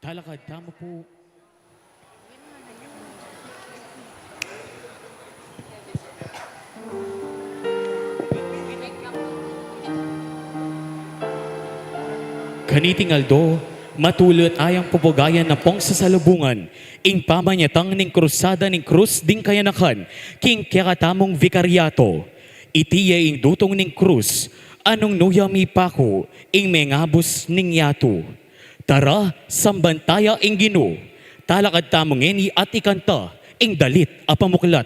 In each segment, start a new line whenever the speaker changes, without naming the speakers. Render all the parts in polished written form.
Talakad tama po. Kaniting Aldo, matulot ayang pupugayan na pong sasalubungan, ing pamanyatang ning krusada ning krus ding kayanakan, king kakatamong vikaryato. Itiya ing dutong ning krus, anong nuyami pako, ing mengabos ning yato. Tara, sambantaya ing gino, talakad tamong eni at ikanta, ing dalit apamuklat.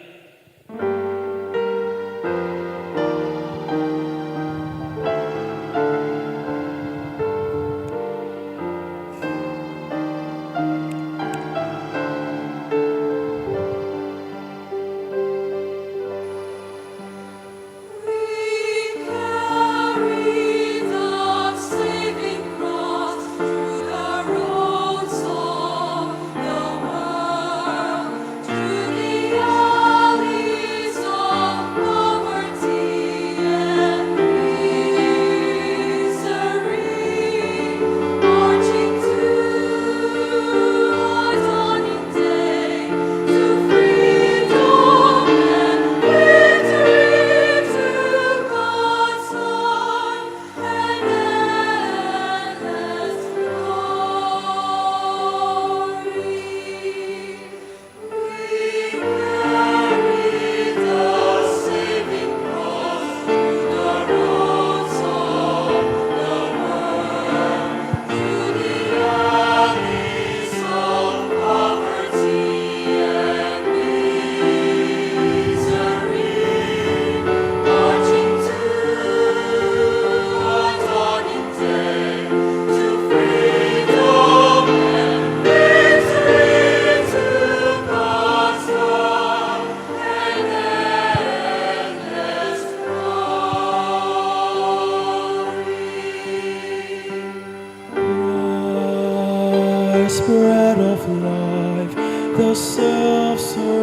Bread of life, the self-serving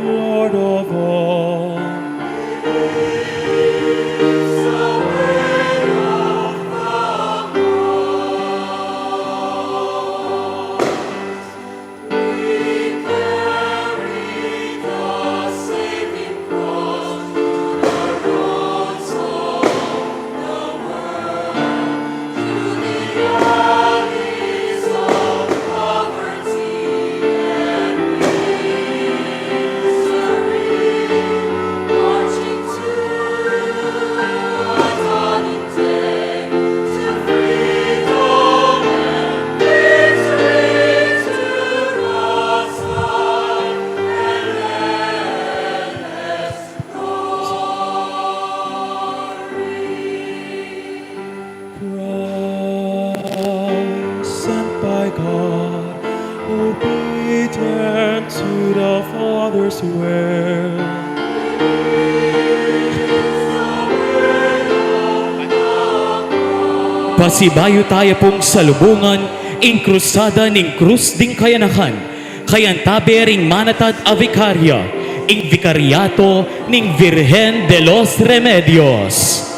Lord of all. Sent by God, obedient to the Father's will.
Pasibayo tayo pong salubungan, ing krusada ning krus ding kayanakan, kayantabe ring manatad a vikarya, ing vikaryato ning Virgen de los Remedios.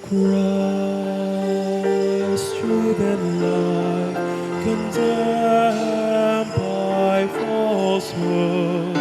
Christ, truth and life, condemned by falsehood.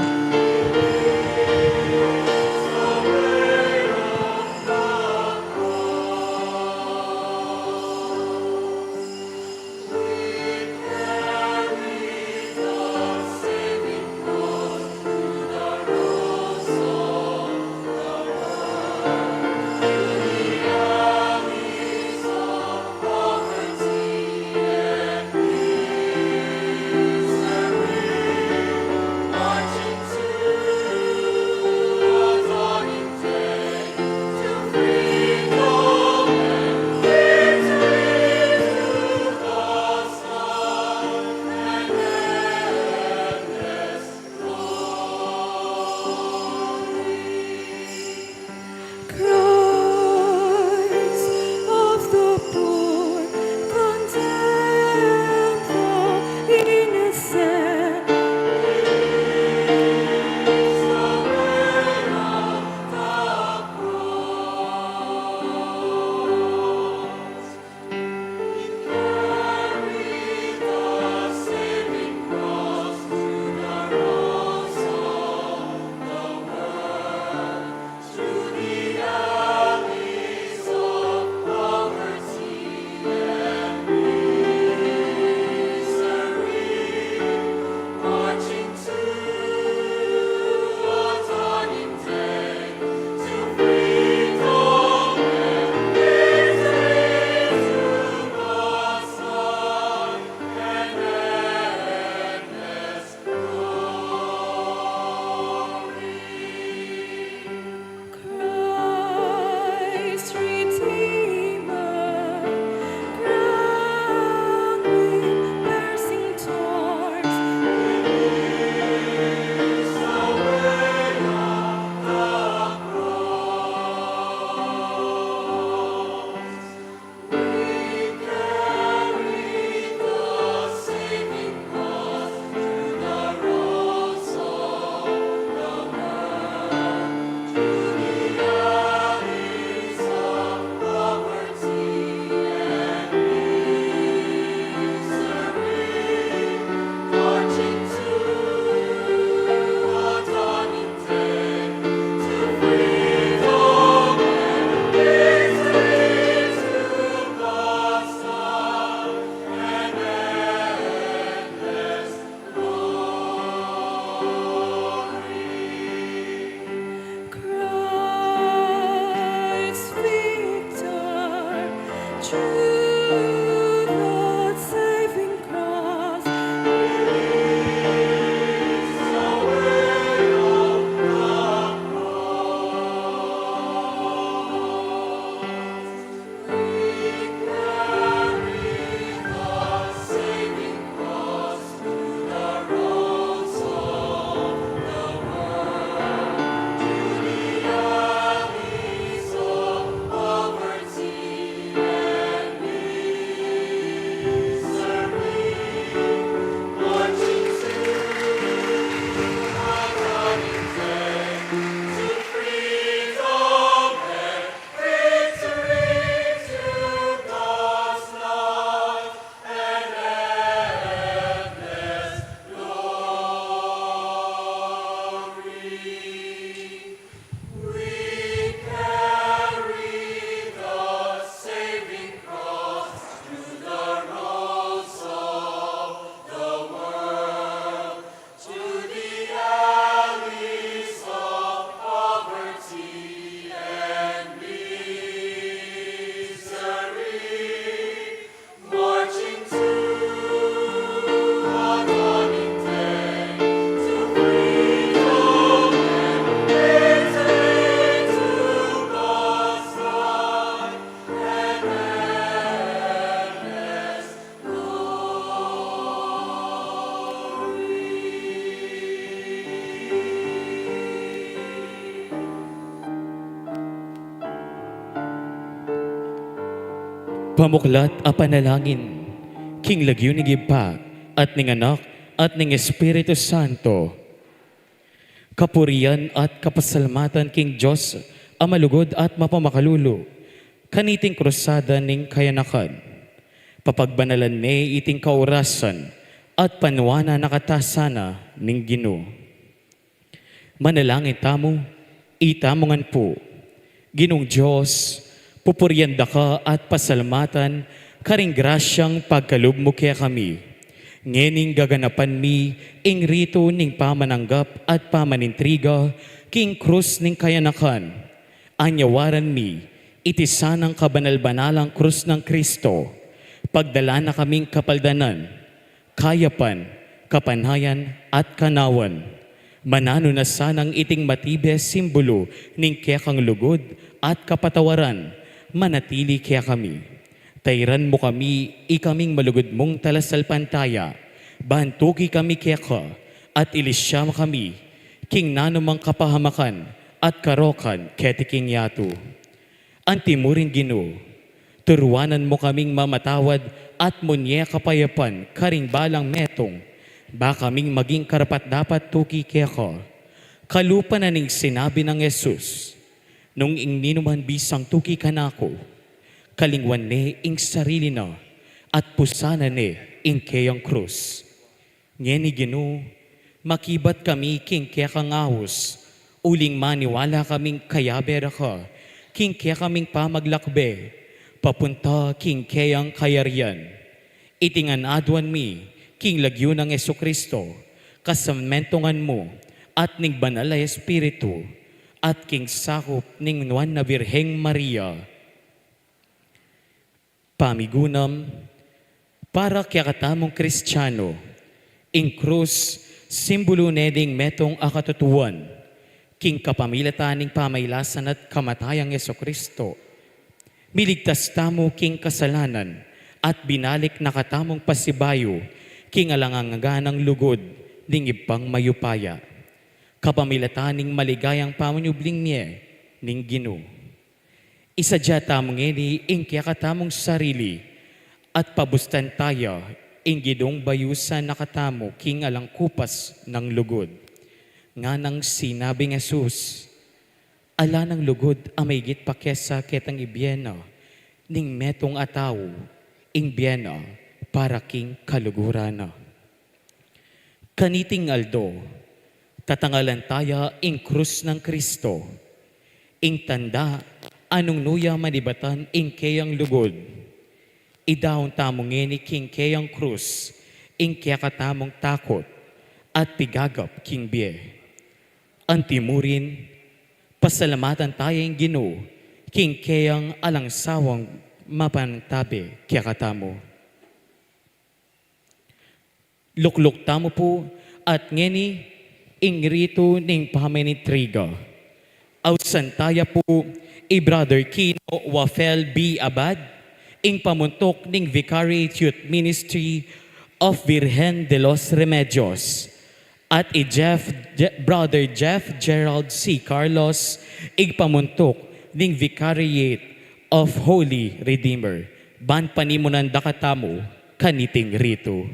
Pamuklat a panalangin, king lagyo ni Gipa, at ning anak, at ning Espiritu Santo. Kapurian at kapasalamatan king Diyos, ang malugod at mapamakalulo, kaniting krusada ning kayanakan. Papagbanalan ni iting kaurasan, at panwana nakatasana ning Ginoo. Manalangin tamo, itamongan po. Ginong Diyos, pupurianda ka at pasalamatan, karing grasyang pagkalubmo kaya kami. Ngening gaganapan mi, ing rito ning pamananggap at pamanintriga, king krus ning kayanakan. Anyawaran mi, itisanang kabanal-banalang krus ng Kristo. Pagdala na kaming kapaldanan, kayapan, kapanhayan at kanawan. Manano na sanang iting matibes simbolo ning kekang lugod at kapatawaran, manatili kaya kami. Tayran mo kami, ikaming malugod mong talasalpantaya, bantuki kami kaya ka, at ilisyam kami, king nanumang kapahamakan at karokan ketiking yato. Antimurin Ginoo, turuanan mo kaming mamatawad at munye kapayapan karing balang metong, ba kaming maging karapat-dapat tuki kaya ka. Kalupa na ning sinabi ng Yesus, nung ing ninuman bisang tuki ka na ako, kalingwan ne ing sarili na, at pusana ne ing kayang krus. Ngeni Ginoo, makibat kami king kaya kang ahos, uling maniwala kaming kayabera ka, king kaya kaming pamaglakbe, papunta king kayang kayarian. Itingan adwan mi, king lagyo ng Esukristo, kasamentongan mo, at ning banal na Espiritu, at king sakop ning nuan na Birheng Maria. Pamigunam, para kaya katamong Kristiyano, ing krus, simbolo neding metong akatutuan, king kapamilataning pamaylasan at kamatayang Esukristo. Miligtas tamo king kasalanan, at binalik na katamong pasibayo, king alanganganganang lugod, ning ibang mayupaya. Kapamilataning maligayang pamunyubling niya, ning Ginoo. Isadya tamong eni, ing kaya katamong sarili, at pabustan tayo, ing gidong bayusan nakatamo, king alang kupas ng lugod. Nga nang sinabing Jesus, ala ng lugod amaygit pa kesa ketang ibyena, ning metong ataw, ing byena, para king kalugurana. Kaniting aldo, tatangalan tayo ing krus ng Kristo, ing tanda, anong nuya manibatan ing kayang lugod. Idahon tamong ngeni king kayang krus, ing kaya katamong takot, at pigagap king biye. Antimurin, pasalamatan tayo ing Ginoo, king kayang alangsawang mapantabi kaya katamo. Lukluk tamo po, at ngeni, ing rito ning pamanitriga. Outsan taya po, Brother Kino Wafel B. Abad, ing pamuntok ning Vicariate Youth Ministry of Virgen de los Remedios, at Brother Jeff Gerald C. Carlos, ing pamuntok ning Vicariate of Holy Redeemer. Ban panimunan dakatamo, kaniting rito.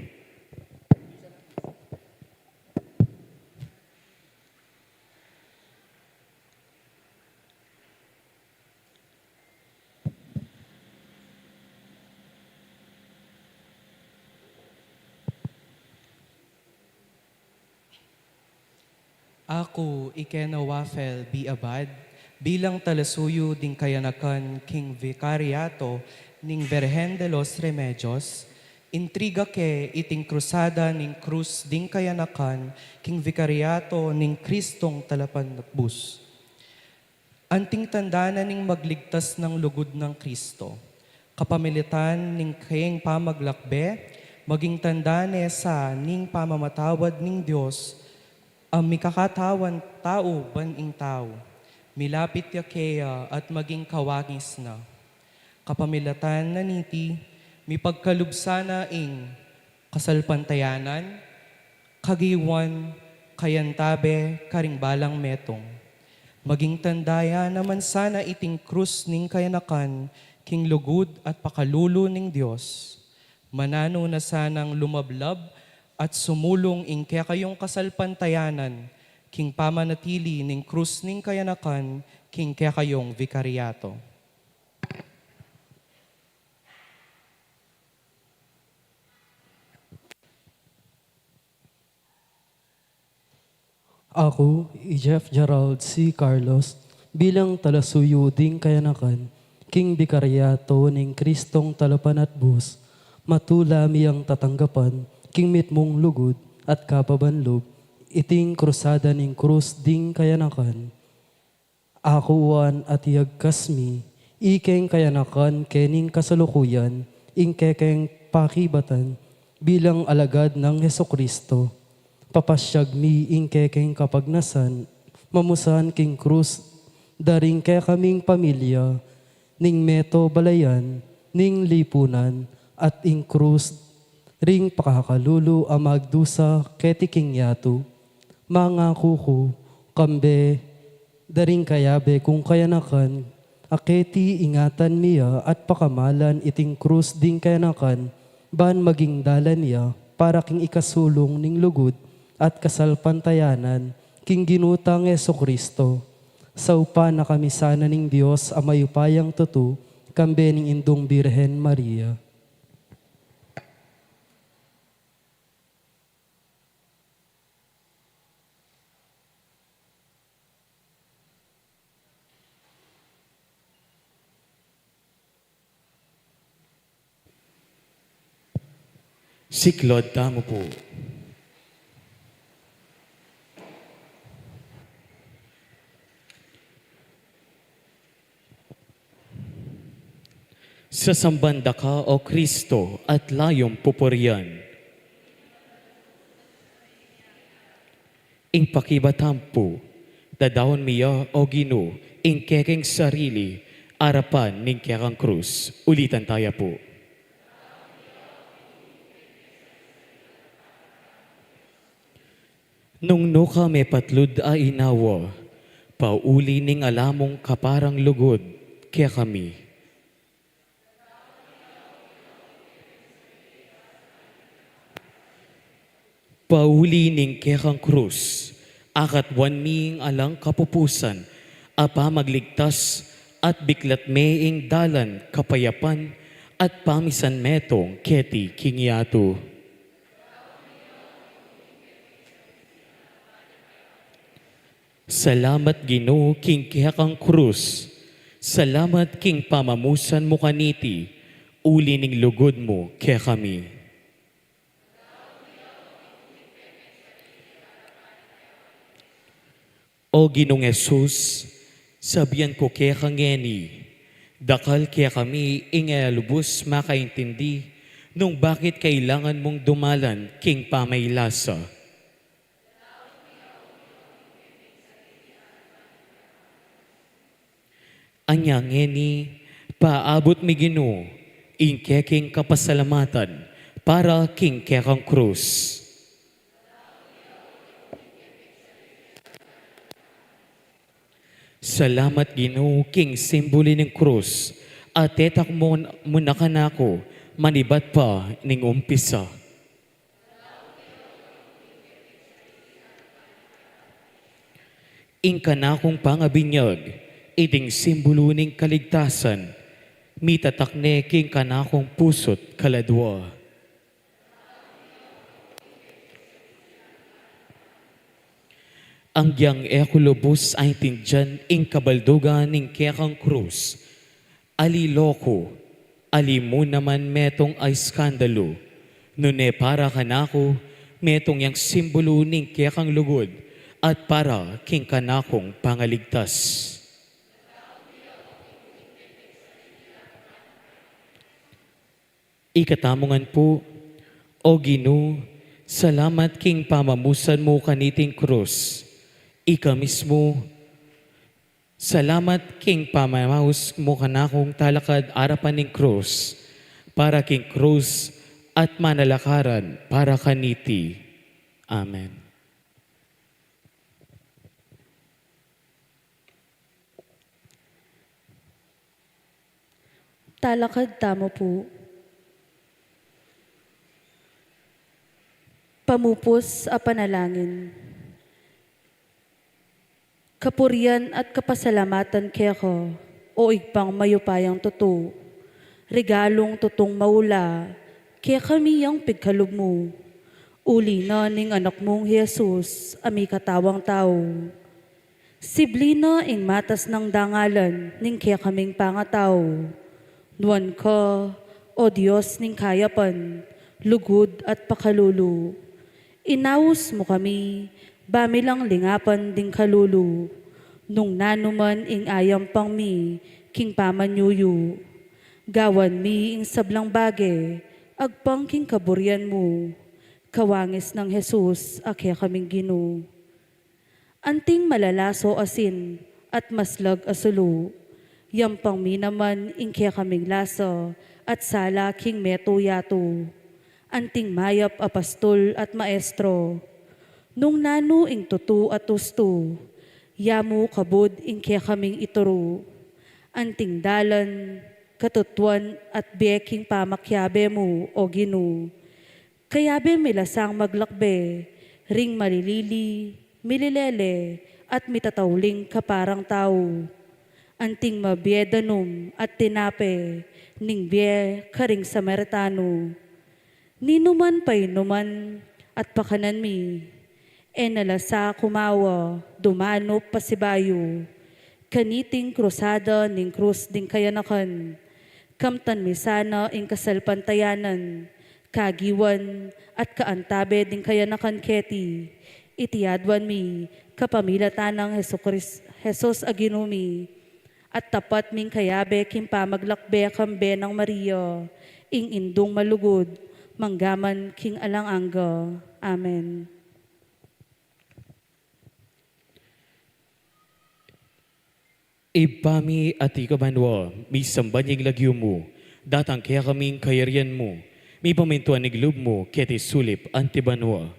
Ako, Ikena Wafel B. Abad, bilang talasuyo ding kayanakan king Vicariato ning Virgen de los Remedios, intriga ke iting krusada ning krus ding kayanakan king Vicariato ning Kristong talapan bus. Anting tandana ning magligtas ng lugod ng Kristo, kapamilitan ning kayeng pamaglakbe, maging tandane sa ning pamamatawad ning Diyos, ang mikakatawan tao baning tao, milapit ya kaya at maging kawagis na. Kapamilatan na niti, mipagkalubsana ing kasalpantayanan, kagiwan, kayantabe, karing balang metong. Maging tandaya naman sana iting krus ning kayanakan, king lugod at pakalulo ning Dios. Manano na sanang lumablab at sumulong ing kaya kayong kasalpantayanan, king pamanatili ning krus ning kayanakan, king kaya kayong vikaryato.
Ako, Jeff Gerald C. Carlos, bilang talasuyo ding kayanakan, king bikaryato ning Kristong talapan at bus, matula miyang tatanggapan, king mitmong lugod at kapabanlob, iting krusada ning krus ding kayanakan. Ako uwan at yagkasmi, ikeng kayanakan kening kasalukuyan, ingkekeng pakibatan, bilang alagad ng Hesukristo. Papasyag mi ingkekeng kapagnasan, mamusan king krus, daring kaya kaming pamilya, ning meto balayan, ning lipunan, at ing krus, ring pakakalulu amagdusa ketiking yatu. Mga kuko, kambe, daring kayabe kung kayanakan, aketi ingatan miya at pakamalan iting krus ding kayanakan, ban maging dalan niya para king ikasulong ning lugod at kasalpantayanan, king ginutang Kristo. Saupa na kami sana ning Diyos amayupayang tutu, kambe ning indong Birhen Maria.
Siklod tamo po. Sasambanda ka, O Kristo, at layong pupurian. Ing pakibatampo, dadawon miya, O Gino, ing kekeng sarili, arapan ning kekang krus. Ulitan tayo po. Nung no kami patlud a inawa, pauli ning alamong kaparang lugod, kaya kami. Pauli ning kekang krus, akat wan ming alang kapupusan, apa magligtas at biklat meing dalan kapayapan at pamisan metong keti kingyato. Salamat Ginoo king kekang krus, salamat king pamamusan mo kaniti, uli ning lugod mo kaya kami. O Ginong Jesus, sabihan ko kaya kangeni, dakal kaya kami ingalubos makaintindi, nung bakit kailangan mong dumalan king pamaylasa. Anya ngeni, paabot mi Ginoo, ingkeking kapasalamatan, para king kekang krus. Salamat Ginoo king simboli ng krus, at tetak mo na kanako, manibat pa ning umpisa. Ing kanakong pangabinyag, iting simbolo ning kaligtasan, mitatakne king kanakong pusot kaladwa. Ang giyang ekulubos ay tindyan ing kabaldugan ning kekang krus. Ali loko, ali mo naman metong ay skandalo. Nune para kanako, metong yang simbolo ning kekang lugod, at para king kanakong pangaligtas. Ikatamungan po, O Ginoo, salamat king pamamusan mo kaniting krus. Ika mismo, salamat king pamamaus mo kanakong talakad arapan ning krus, para king krus at manalakaran para kaniti. Amen.
Talakad tamo po. Pamupos a panalangin. Kapurian at kapasalamatan keko, o igpang mayupayang tuto. Regalong tutong maula, kaya kami ang pigkalog mo. Uli na ning anak mong Jesus, ami katawang tao. Sibli na ing matas ng dangalan, ning kaya kaming pangataw. Nuan ka, o Diyos ning kayapan, lugod at pakalulu. Inaus mo kami, bamilang lingapan ding kalulu. Nung nanuman ing ayam pang mi, king pamanyuyu. Gawan mi ing sablang bage, agpang king kaburyan mo. Kawangis ng Jesus, akya kaming ginu. Anting malalaso asin, at maslag asulo. Yampang mi naman ing kaya kaming laso, at sala king meto yato. Anting mayap apastol at maestro. Nung nano ing tutu at tusto, yamu kabod ing kaya kaming ituro. Anting dalan, katutuan at beking pamakyabe mo o ginu. Kayabe milasang maglakbe, ring malilili, mililele, at mitatauling kaparang tao. Anting mabiedanum at tinape, ning bie karing Samaritano. Ninuman pa'y numan at pakanan mi, nalasa kumawa, dumano pasibayo. Kaniting krusada ning krus ding kayanakan, kamtan mi sana ing kasalpantayanan, kagiwan at kaantabe ding kayanakan keti, itiyadwan mi, kapamilatan ng Jesus aginumi, at tapat ming kayabe kim pamaglakbe kambe ng Maria, ing indong malugod, manggaman king alangangga. Amen.
Ipami at ikabanwa, mi sambanyig lagyo mo, datang kaya kaming kayarian mo, mi pamintuan niglub mo, keti sulip antibanwa.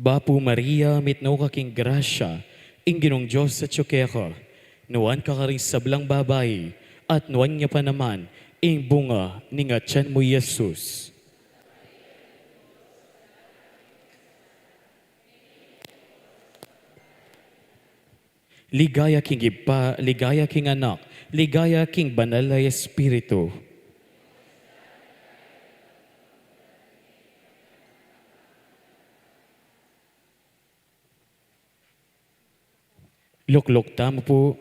Bapu Maria, mitno ka king grasya, ing ginong Diyos sa tsukeka, nuan ka karing sablang babay, at nuan niya pa naman, ing bunga ni nga tiyan mo Jesus. Ligaya king ipa, ligaya king anak, ligaya king banal na Espiritu. Luklok tamo po.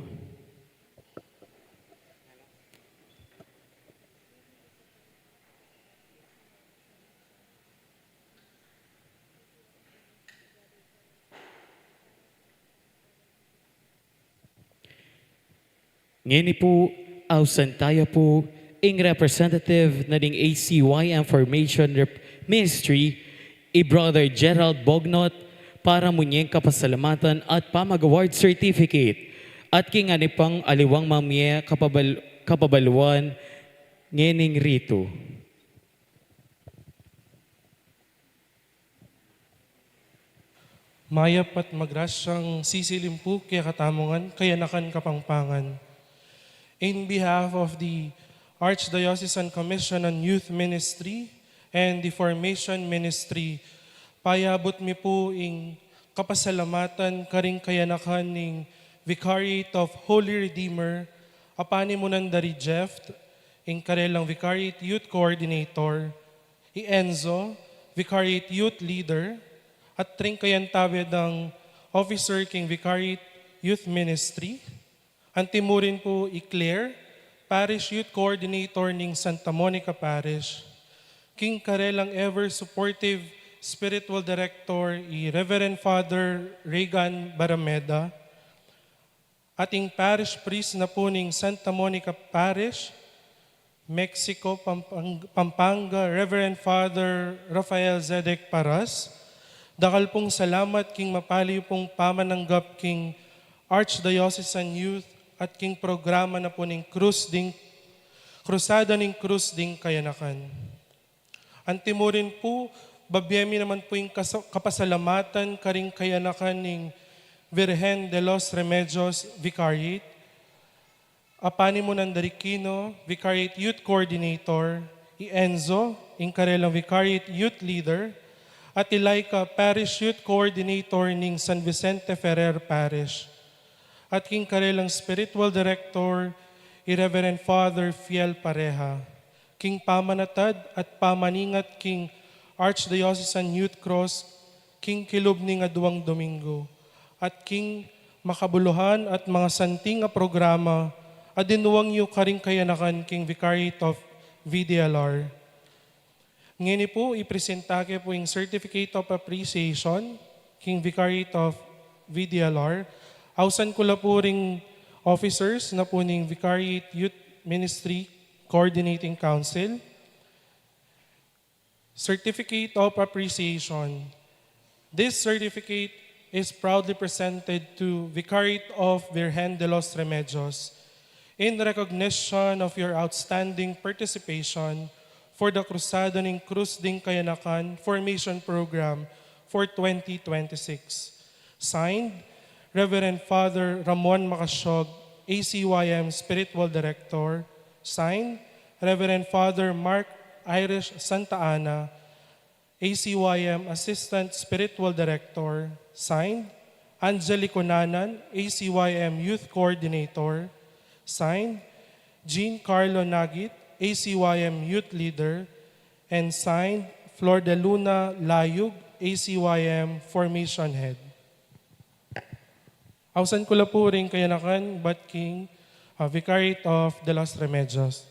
Ngayon po, ausan tayo po, ing representative na ding ACYM Formation Ministry, Brother Gerald Bognot, para munyeng kapasalamatan at pamag-award certificate. At king pang aliwang mamye kapabaluan ngening rito.
Mayap at magrasyang sisilimpu kaya katamungan, kaya nakan kapangpangan. In behalf of the Archdiocesan Commission on Youth Ministry and the Formation Ministry, payabot mi po ing kapasalamatan karing kayanakan ning Vicariate of Holy Redeemer, apani mo nandari Jeff, ing karelang Vicariate Youth Coordinator, Enzo, Vicariate Youth Leader, at ring kayantabi ng Officer king Vicariate Youth Ministry, antimurin po Claire, Parish Youth Coordinator ning Santa Monica Parish, king karelang ever supportive Spiritual Director, Reverend Father Regan Barameda, ating Parish Priest na po ning Santa Monica Parish, Mexico, Pampanga, Reverend Father Rafael Zedek Paras, dakal pong salamat king mapali pong pamananggap king Archdiocesan Youth at king programa na po ning Cruz krusada ning krus ding kayanakan. Antimurin po, babyemi naman po yung kapasalamatan karing kayanakan ning Virgen de los Remedios Vicariate, apani mo ng Darikino, Vicariate Youth Coordinator, Enzo, yung karelang Vicariate Youth Leader, at Ilaika Parish Youth Coordinator ning San Vicente Ferrer Parish, at king karelang Spiritual Director, Reverend Father Fiel Pareha, king pamanatad at pamaningat king Archdiocesan Youth Cross, king kilub ning aduang Domingo, at king makabuluhan at mga santing a programa, adinuwang yu karing kayanakan king Vicariate of VDLR. Ngayon po, ipresentake po yung Certificate of Appreciation, king Vicariate of VDLR. Ausan ko la po ring officers na po ning Vicariate Youth Ministry Coordinating Council. Certificate of Appreciation. This certificate is proudly presented to Vicariate of Virgen de los Remedios in recognition of your outstanding participation for the Crusada ning Cruz ding Kayanakan Formation Program for 2026. Signed, Reverend Father Ramon Macasyog, ACYM Spiritual Director. Signed, Reverend Father Mark Irish Santa Ana, ACYM Assistant Spiritual Director. Signed, Angelico Nanan, ACYM Youth Coordinator. Signed, Jean Carlo Nagit, ACYM Youth Leader. And signed, Flor de Luna Layug, ACYM Formation Head. Ausan ko la po rin kayanakan, Bat King, Vicariate of de los Remedios.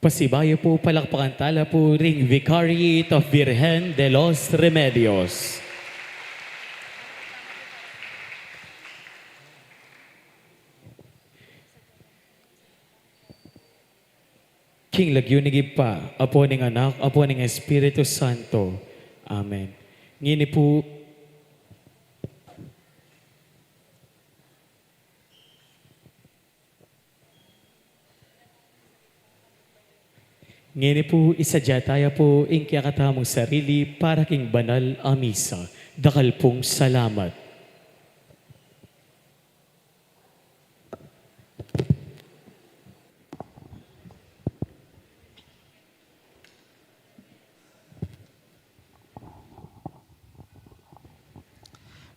Pasibayo po palakpakan tala po ring Vicariate of Virgen de los Remedios. King lagyunigib pa, apo ning anak, apo ning Espiritu Santo. Amen. Ngini po, ngini po isadya tayo po ing kakatamong sarili para king banal a misa. Dakal pong salamat.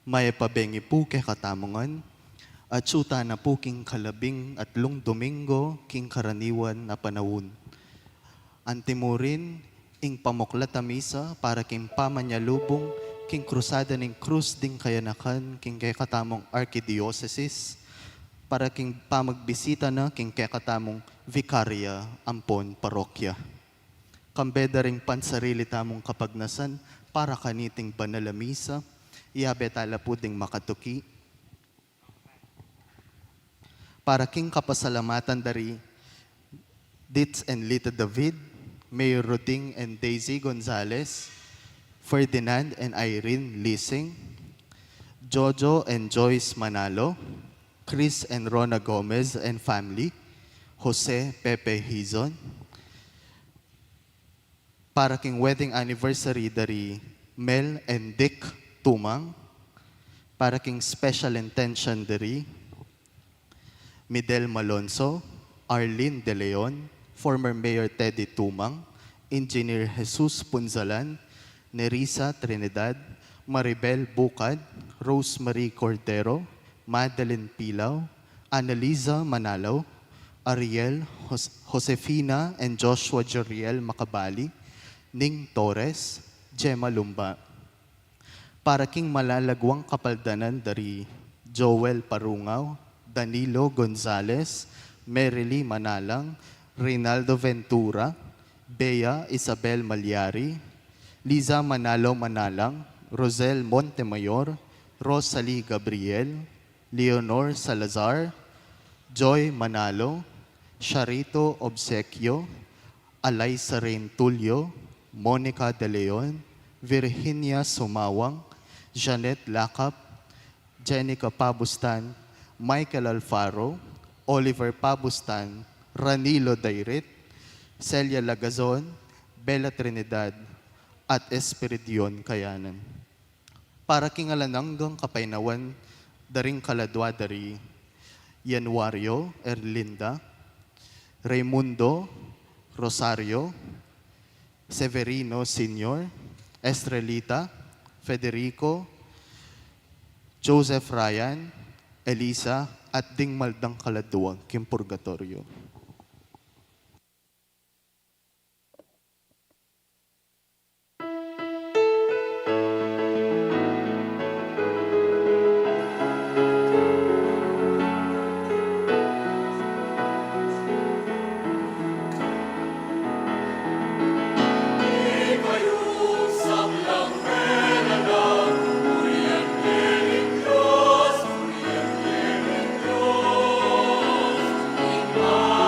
May pabengi po kay katamongan, at suta na po king kalabing at lung Domingo king karaniwan na panawon. Antimurin, ing pamuklat a misa para king pamanyalubong, king krusada ning krus ding kayanakan, king kay katamong archidiocesis, para king pamagbisita na king kay katamong vikarya, ampon, parokya. Kambeda ring pansarili tamong kapagnasan, para kaniting banal a misa, iabe tala po ding makatuki. Para king kapasalamatan dari, Ditz and Lita David, Mayor Roding and Daisy Gonzalez, Ferdinand and Irene Lising, Jojo and Joyce Manalo, Chris and Rona Gomez and family, Jose Pepe Hizon. Para king wedding anniversary dari Mel and Dick Tumang, para king special intention dari Midel Malonzo, Arlene De Leon, former Mayor Teddy Tumang, Engineer Jesus Punzalan, Nerissa Trinidad, Maribel Bukad, Rosemary Cordero, Madeline Pilaw, Annalisa Manalaw, Ariel Josefina and Joshua Joriel Macabali, Ning Torres, Gemma Lumba. para king malalagwang kapaldanan dari Joel Parungaw, Danilo Gonzales, Merily Manalang, Rinaldo Ventura, Bea Isabel Malyari, Liza Manalo Manalang, Rosel Montemayor, Rosalie Gabriel, Leonor Salazar, Joy Manalo, Sharito Obsequio, Alaysa Rain Tulio, Monica De Leon, Virginia Sumawang, Janet Lakap, Jenica Pabustan, Michael Alfaro, Oliver Pabustan, Ranilo Dairit, Celia Lagazon, Bella Trinidad, at Esperidion Kayanan. Para kingalananggang kapainawan, daring kaladwa dari Januario Erlinda, Raimundo Rosario, Severino Sr., Estrelita, Federico, Joseph Ryan, Elisa, at ding maldang kaladuang kim purgatorio.
Diyos,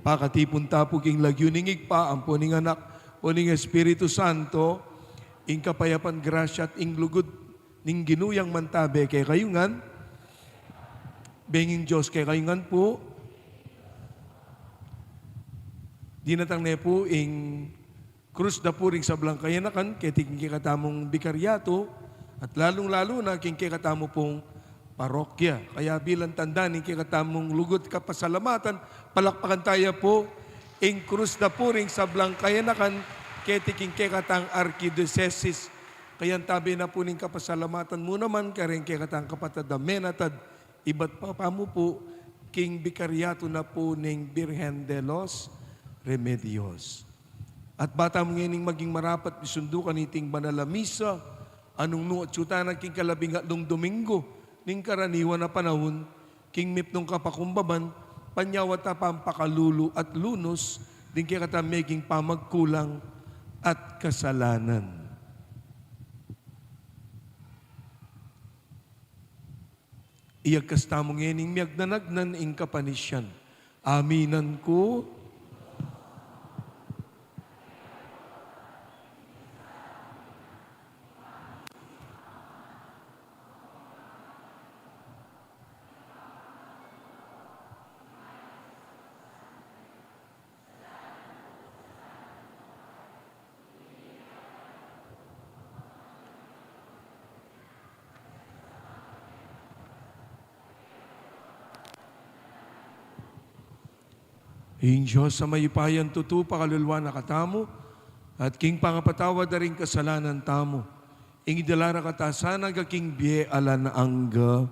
pakatipon tapo king lagyuning igpa, ang puning anak, puning Espiritu Santo, ing kapayapan grasya at ing lugod ning ginuyang mantabe kay kayungan, benging Diyos kay kayungan po, dinatang ne po ing krus da puring sa Blangkayanakan, kay king katamong bikaryato, at lalong-lalo na king katamo pong parokya. Kaya bilang tanda ning katamong lugod kapasalamatan, palakpakan tayo po, ing krus da puring sa Blangkayanakan, kay king katang arkidiocese. Kaya tabi na po ning kapasalamatan mo naman, karing katang kapatadamen atad, iba't pa mo po, king bikaryato na po ning Birhen de los Remedios. At bata mo ngayon maging marapat bisundukan iting banalamisa, anong nuot syutan king kalabing hatlong Domingo, ning karaniwan na panahon, king mipnong kapakumbaban, panyawat na pampakalulu at lunos, din kaya katameging pamagkulang at kasalanan. Iyag kastamo ngayon miyagdanagnan ing kapanisyan. Aminan ko, ing Diyos sa mayupayan tutu pakalulwa na katamo, at king pangapatawa da rin kasalanan tamo, ing idalara katasan aga king biye alan angga.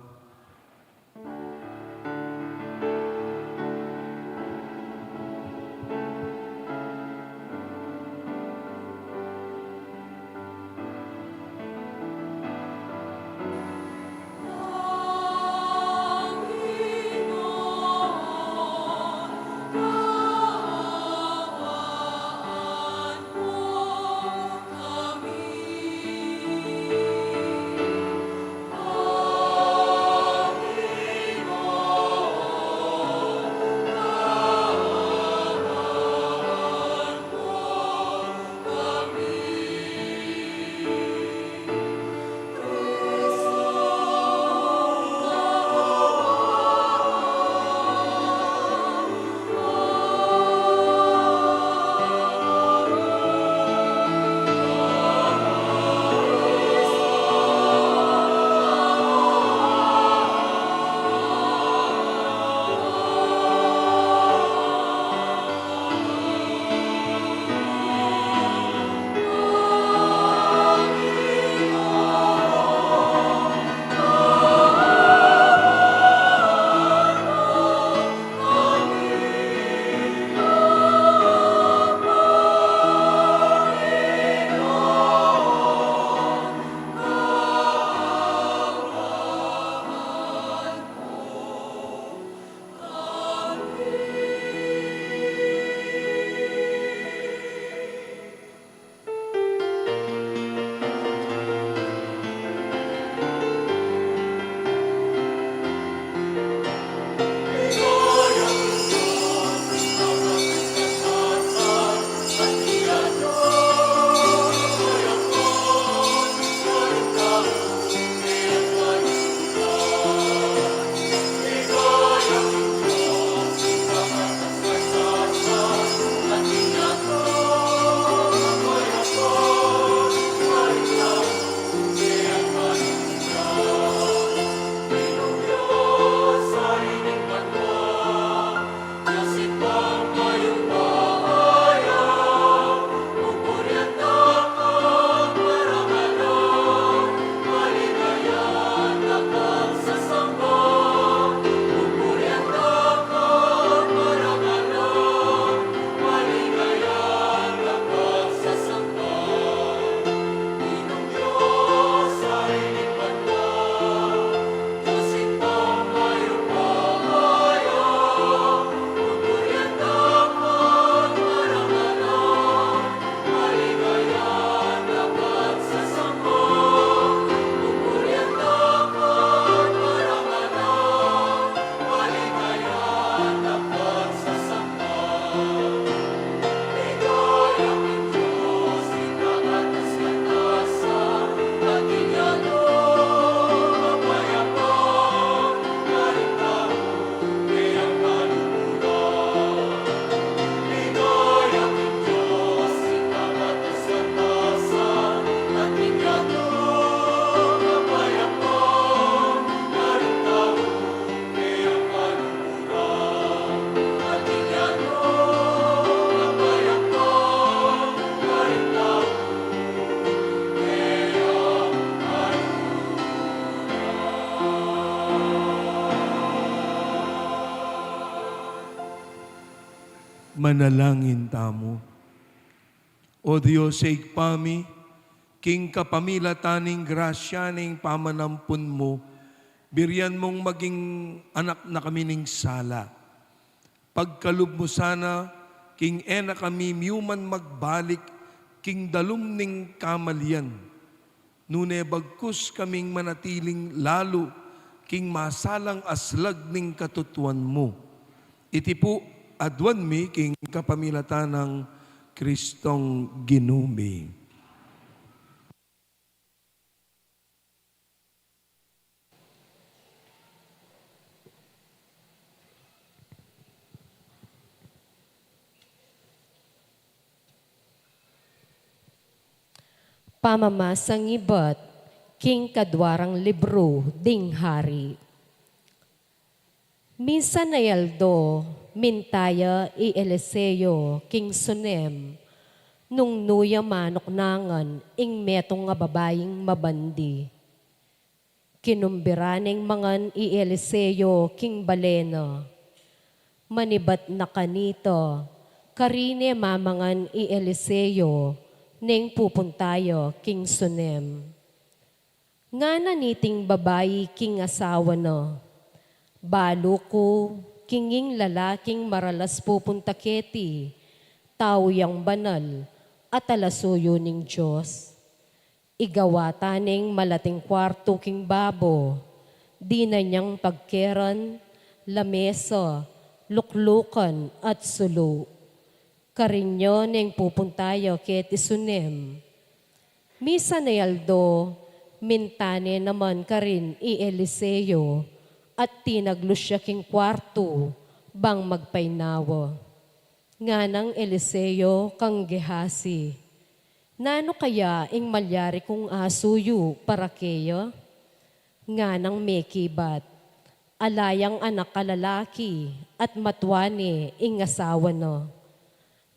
Manalangin tamo. O Diyos, sa ikpami, king kapamilataning grasya ning pamanampun mo, biryan mong maging anak na kami ning sala. Pagkalub mo sana, king ena kami miuman magbalik, king dalum ning kamalian. Nune bagkus kaming manatiling lalo, king masalang aslag ning katutuan mo. Iti po adwan mi king kapamilatan ng Kristong ginumi.
Pamamasang ibat, king kadwarang libro, ding hari. Minsan na yaldo, mintaya i Eliseo, king sunem, nung nuya manok nangan, ing metong nga babaying mabandi. Kinumbiraning mangan i Eliseo, king balena, manibat na kanito, karine mamangan i Eliseo, neng pupuntayo, king sunem. Nga naniting babayi, king asawa no. Balo ko, kinging lalaking maralas pupunta keti, tao yang banal, at alasuyo ning Diyos. Igawata ning malating kwarto king babo, di na niyang pagkeran, lamesa, luklukan at sulo. Karinyo neng pupuntayo ket isunem. Misa na yaldo, mintane naman karin i Eliseo, at tinaglos siya king kwarto, bang magpainawa. Nga ng Eliseo kang Gehasi, nano kaya ing malyari kong asuyo para keyo? Nga ng Mekibat, alayang anak kalalaki, at matwane ing asawa no.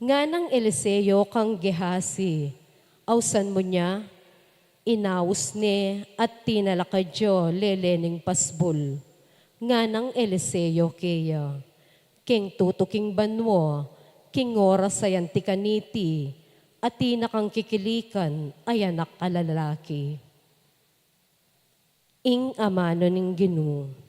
Nga ng Eliseo kang Gehasi, awsan mo niya, inaus ni at tinalakadyo lelening pasbul. Nga ng Eliseo kaya, king tutuking banwo, king oras ay antikaniti, at tinakang kikilikan ay anak kalalaki. Ing amano ning Ginoo.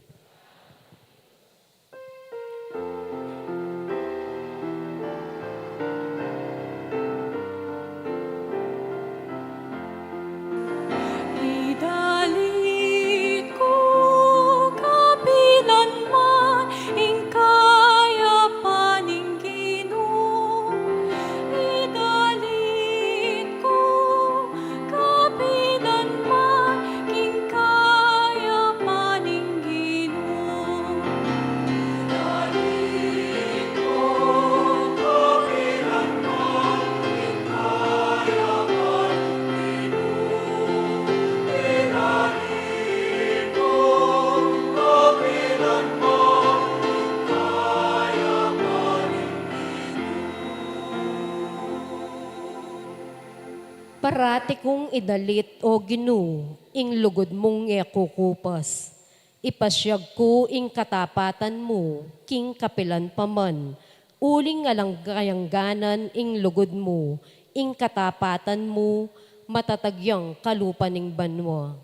Parati kong idalit o Ginoo, ing lugod mong ekukupas. Ipasyag ko ing katapatan mo, king kapilan paman. Uling alanggayangganan ing lugod mo, ing katapatan mo, matatagyang kalupaning banwa.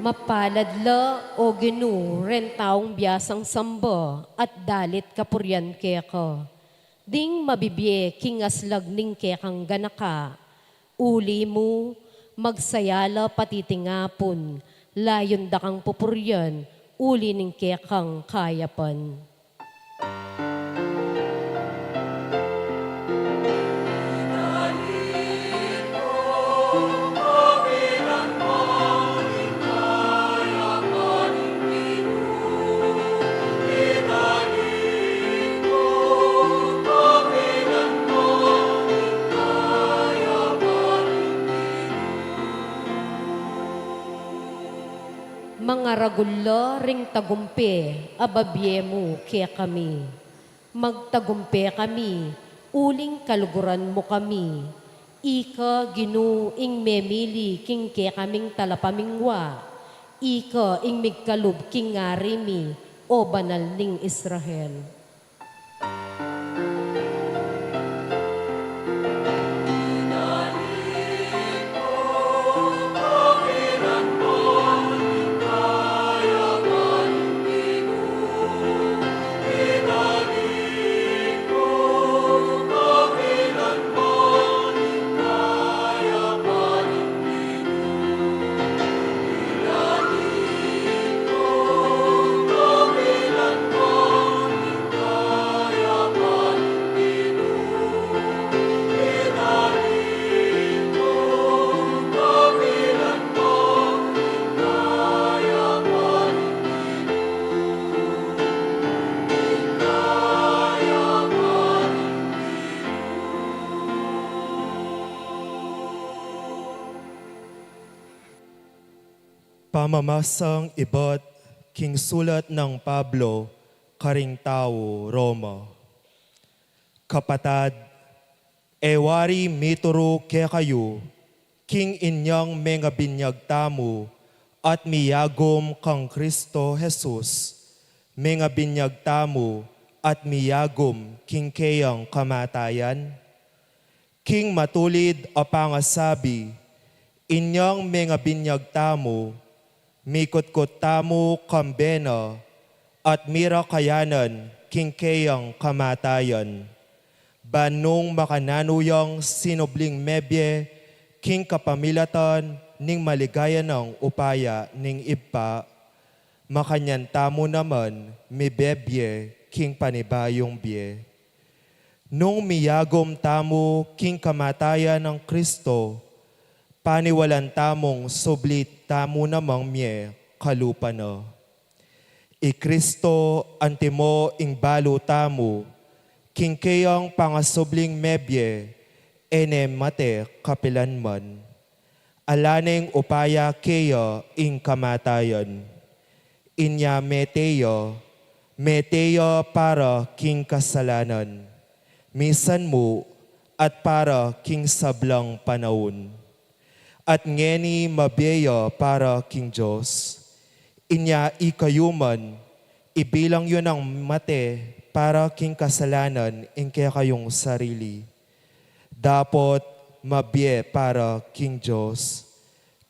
Mapaladla o Ginoo, ren taong biyasang samba at dalit kapuryan keka. Ding mabibye king aslag ning kekang ganaka. Uli mo, magsayala patitingapon, layon da kang pupuryan, uli ning kekang kayapan. Maragulla ring tagumpe, ababye mo kaya kami. Magtagumpe kami, uling kaluguran mo kami. Ika ginuing memili king kaya kaming talapamingwa. Ika ing migkalub king ngarimi, o banal ning Israel.
Pamamasang iba't king sulat ng Pablo, karing tao, Roma. Kapatad, ewari mituro ke kayo, king inyang mga binyag tamo, at miyagom kang Kristo Jesus, mga binyag tamo, at miyagom king kayang kamatayan. King matulid a pangasabi, inyang mga binyag tamo, mikot-kot tamo kambena, at mira kayanan king kayang kamatayan. Banong makananuyang sinubling mebye, king kapamilatan, ning maligaya ng upaya ning ipa, makanyan tamo naman mibebye king panibayong bye. Nung miyagom tamo king kamatayan ng Kristo, paniwalan tamong sublit tamo namang mye kalupa na. I Kristo antimo ing balo tamo, king kayang pangasubling mebye, ene mate kapilan man. Alaneng upaya kaya ing kamatayan. Inya meteya para king kasalanan. Misan mo at para king sablang panahon. At ngeni mabeya para king Diyos. Inya ikayuman, ibilang yun ang mate para king kasalanan in kaya kayong sarili. Dapat mabye para king Diyos,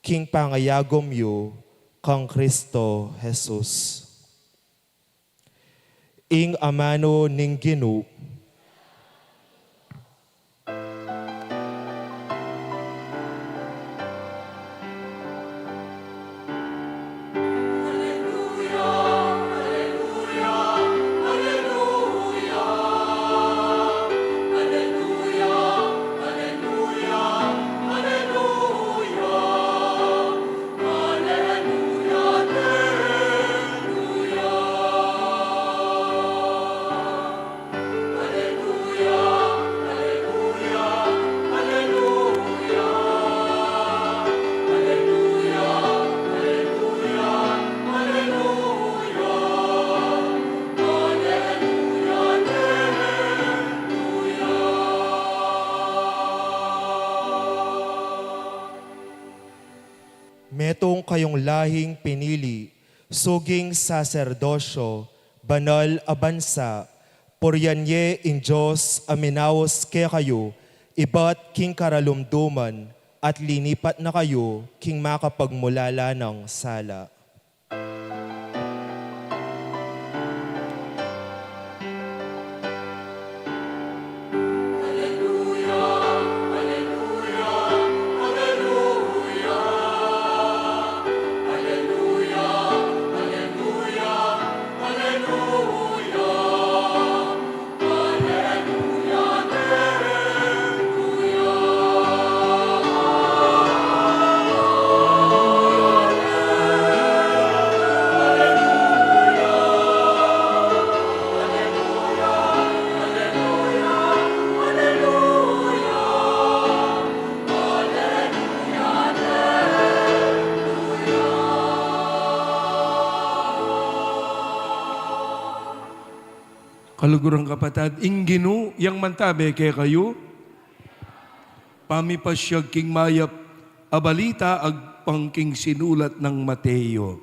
king pangayagom yu, kang Kristo Jesus. Ing amano ning ginu, metong kayong lahing pinili, suging saserdosyo, banal a bansa, poryanye in Diyos aminaos ke kayo, iba't king karalumduman, at linipat na kayo, king makapagmulala ng sala.
Kalugurang kapatad, inggino, yang mantabe kay kayo, pamipasyag king mayap, abalita ag pangking sinulat ng Mateo.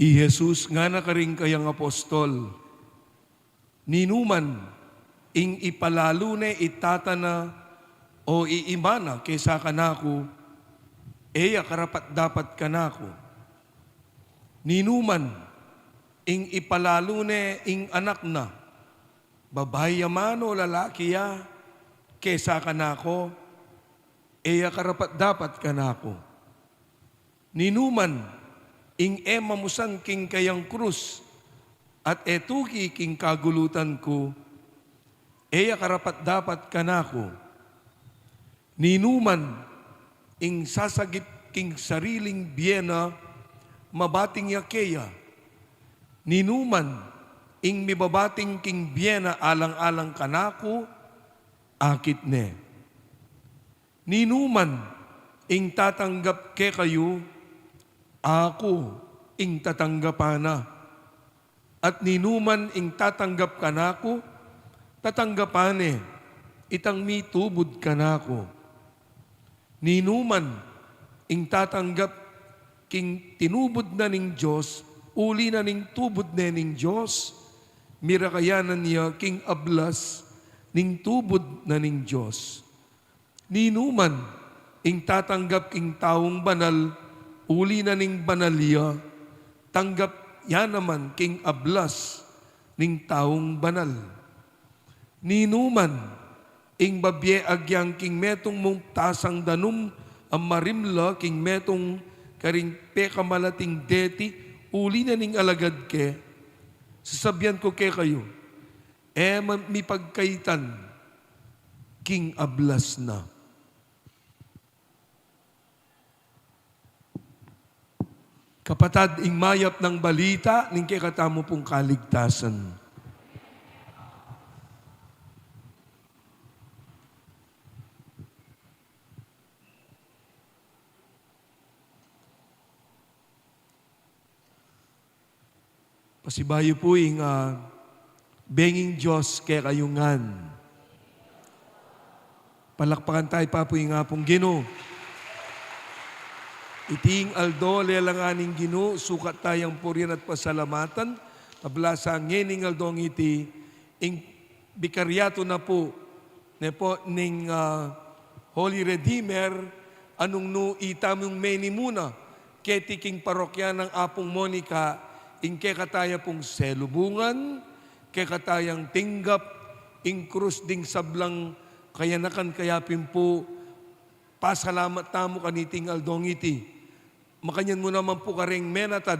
I Jesus nga na karing kayang apostol, ninuman, ing ipalalo na itatana o iimana kaysa kanako, eya karapat dapat kanako. Ninuman, ing ipalalo na ing anak na, babae man o lalaki ya, kaysa kanako, eya karapat dapat kanako. Ninuman, ing emamusan king kayang krus, at etuki king kagulutan ko, eya karapat dapat kanako. Ninuman, ing sasagip king sariling biyena, mabating yakeya. Ninuman, ing mibabating king biyena alang-alang kanako, akit ne. Ninuman, ing tatanggap ke kayo, ako ing tatanggapana. At ninuman ing tatanggap kanako, tatanggapane, itang mitubod kanako. Ninuman ing tatanggap king tinubod na ning Diyos, uli na ning tubod na ning Diyos, mirakayanan niya king ablas ning tubod na ning Diyos. Ninuman ing tatanggap king taong banal, uli na ning banalya, tanggap yan naman king ablas ning taong banal. Ninuman, ing babye agyang king metong mong tasang danum, ang marimla king metong karing pekamalating deti, uli na ning alagad ke, sasabyan ko ke kayo, mi pagkaitan, king ablas na. Kapatad, ing mayap ng balita, ning kekatamo pong kaligtasan. Pasibayo po ing benging Diyos kaya kayungan. Palakpakan tayo pa po ing pong Ginoo. Iting aldo, lelanganing Ginoo, sukat tayang purian at pasalamatan, tablasa ngening aldong iti, ing bikaryato na po, ning Holy Redeemer, anong no itamong meni muna, ketiking parokya ng Apong Monica, ing kekataya pong selubungan, kekatayang tinggap, ing krus ding sablang kayanakan kayapin po, pasalamat tamo kaniting aldong iti. Makanyan mo naman po karing menatad.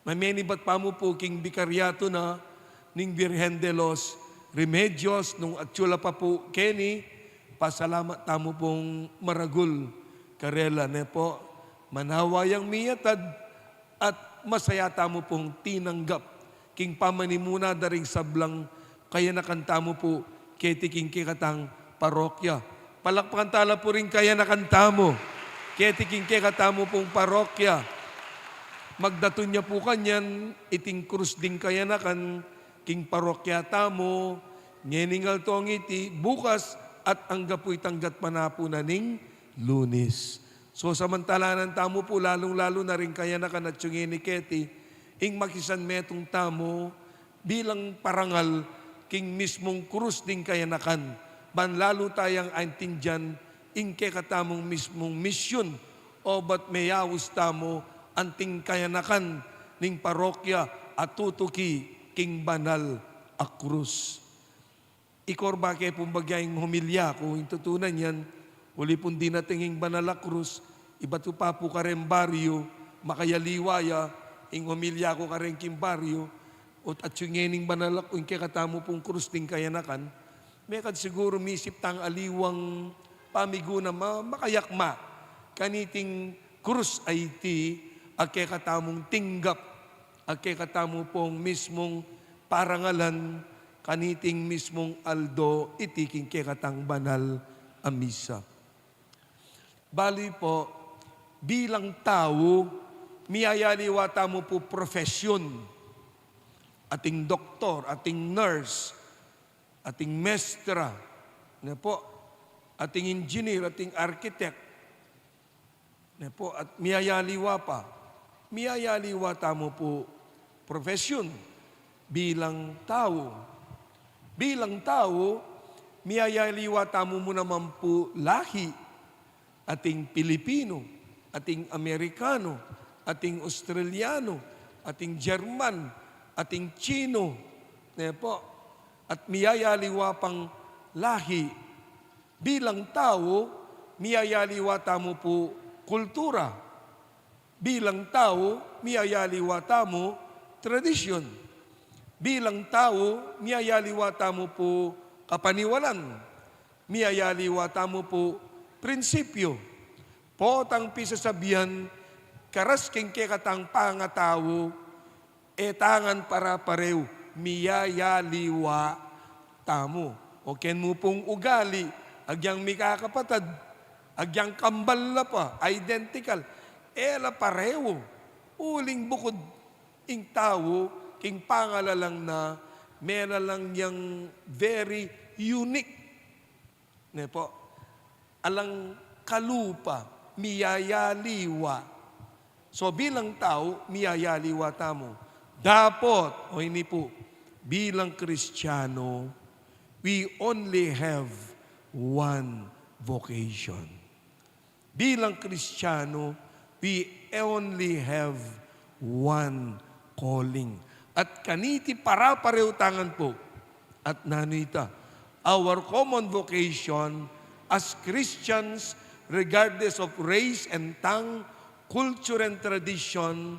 Mamenibat pa mo po king bikaryato na ning Virgen de los Remedios nung atsula pa po Kenny. Pasalamat tamo pong maragul karela ne po. Manawayang miyatad at masaya tamo pong tinanggap. King pamanimuna daring sablang kaya nakanta mo po ketiking kikatang parokya. Palakpakan tala po rin kaya nakanta mo. Ketiking kekatamo pong parokya. Magdatun niya po kanyan, iting krus ding kayanakan, king parokya tamo, ngeningal tong iti, bukas at anggapoy tanggat manapo na ning Lunes. So samantalanan tamo po, lalong-lalo na rin kayanakan at yung iniketi, ing makisan metong tamo, bilang parangal, king mismong krus ding kayanakan, banlalo tayang anting dyan, ing kekatamong mismong misyon o ba't mayawis tamo anting kayanakan ning parokya at tutuki king banal a krus. Ikorba kay pumbagyaing humilya kung tutunan yan, uli pong dinatinging banal a krus, iba't pa po kareng baryo, makayaliwaya, ing humilya ko kareng king baryo, at yung ngening banal a kung kekatamo pong krus ding kayanakan, may kad siguro misip tang aliwang pamiguna makayakma kaniting krus ay iti ake katamong tinggap, ake katamo pong mismong parangalan, kaniting mismong aldo, itiking ke katang banal a misa. Bali po, bilang tao, miyayaliwata mo po profesyon, ating doktor, ating nurse, ating mestra, na po, ating engineer, ating architect, na po, at miyayaliwa pa. Miyayaliwata mo po profesyon bilang tao. Bilang tao, miyayaliwata mo naman po lahi, ating Pilipino, ating Amerikano, ating Australiano, ating German, ating Chino, po, at miyayaliwa pang lahi. Bilang tao, miyayaliwata mo po kultura. Bilang tao, miyayaliwata mo tradisyon. Bilang tao, miyayaliwata mo po kapaniwalan. Miyayaliwata mo po prinsipyo. Potang pisasabihan, karas king kekatang pangatao, etangan para parew, miyayaliwa tamo. O ken mo pong ugali, agyang mikakapatad, agyang kambal na pa, identical, ela pareho. Uling bukod, ing tao, king pangalalang na, mera lang yang very unique. Ne po, alang kalupa, miyayaliwa. So bilang tao, miyayaliwa tamo. Dapat, o hindi po, bilang Kristiyano, we only have one vocation. Bilang Kristiyano, we only have one calling. At kaniti para-pareho tangan po. At nanita, our common vocation as Christians, regardless of race and tongue, culture and tradition,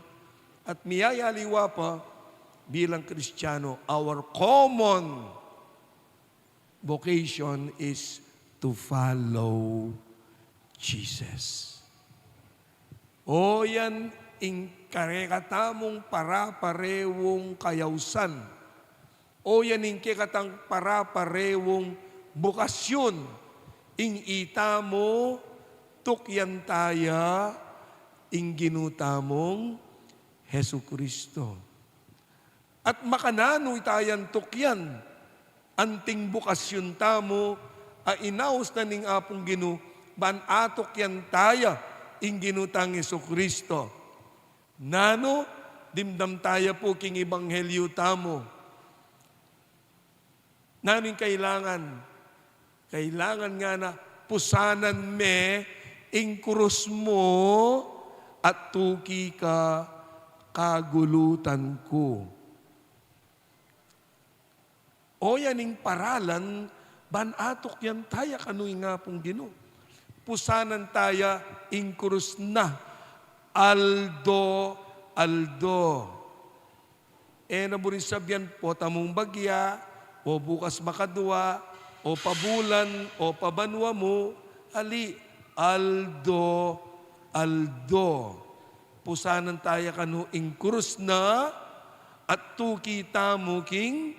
at miyayaliwa pa bilang Kristiyano, our common vocation is to follow Jesus. O yan, ing karekatamong para-parewong kayawsan. O yan, ing kekatang para-parewong bukasyon. Ing ita mo, tukyan taya, ing ginutamong Hesu Kristo. At makanano itayan tukyan, anting bukasyon tamo, a inaus na ning apong ginu, ban atok yan taya, ing ginutang Hesu Kristo. Nano, dimdam taya po king ebanghelyo tamo. Naning kailangan nga na pusanan me, ing krus mo, at tuki ka kagulutan ko. O yaning paralan, ban atok yan taya kanuy nga pong gino. Pusanan taya, ing krus na, aldo. Naburin sabyan po tamong bagya, o bukas makadwa, o pabulan, o pabanwa mo, ali, aldo. Pusanan tayo kanu ing krus na, at tukita mo king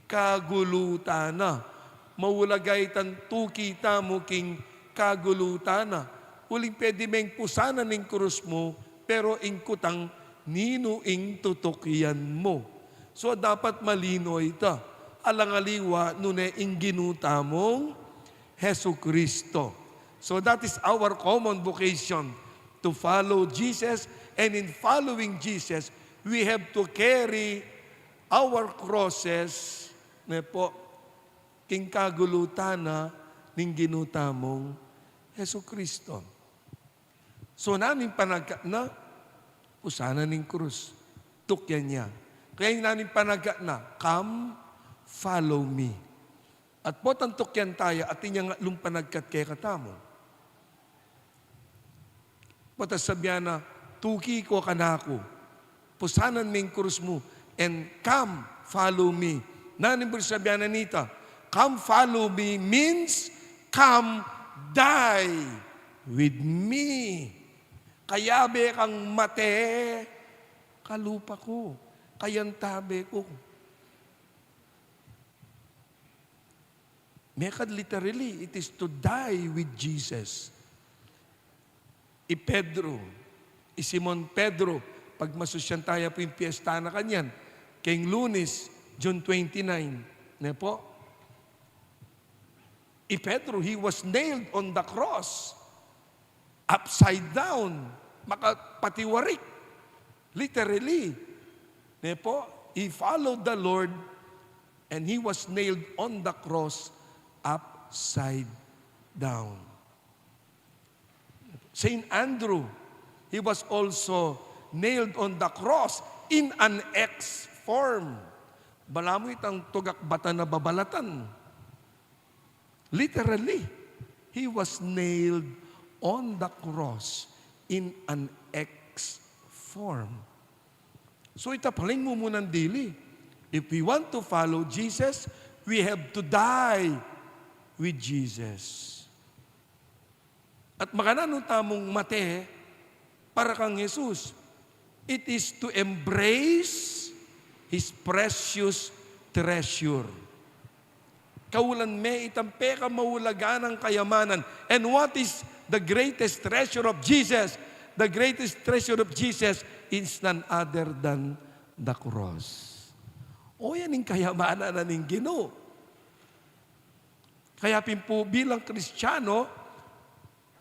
kagulutana. Maulagay tan tukita mo king kagulutana. Uling pwede meng pusanan ing krus mo, pero ing kutang nino ing tutukyan mo. So dapat malino ito. Alangaliwa nune ing ginutamong Hesu Kristo. So that is our common vocation, to follow Jesus. And in following Jesus, we have to carry our crosses na po king kagulutana ning ginutamong Hesu Kristo. So namin panagka na usana ning krus. Tukyan niya. Kaya namin panagka na, come, follow me. At po tantukyan tayo at inyang lumpanagkat kay katamo. Patas sabihan na, tuki ko kanako, pusanan ming krus mo, and come, follow me. Nanibur sabihan na nita, come, follow me means, come, die with me. Kayabe kang mate, kalupa ko, kayantabe ko. Mekad literally, it is to die with Jesus. Pedro, Simon Pedro, pag masusyan tayo po yung piyesta na kanyan, kayong Lunes, June 29, ne po? Pedro, he was nailed on the cross, upside down, makapatiwarik, literally. Ne po? He followed the Lord and he was nailed on the cross upside down. Saint Andrew, he was also nailed on the cross in an X form. Bala mo itang tugak bata na babalatan. Literally, he was nailed on the cross in an X form. So itapaling mo munang dili. If we want to follow Jesus, we have to die with Jesus. At makananong tamong mate, para kang Jesus, it is to embrace His precious treasure. Kaulan me itampe ka maulagan ng kayamanan. And what is the greatest treasure of Jesus? The greatest treasure of Jesus is none other than the cross. O yan yung kayamanan na ning Ginoo. Kaya po bilang Kristiyano,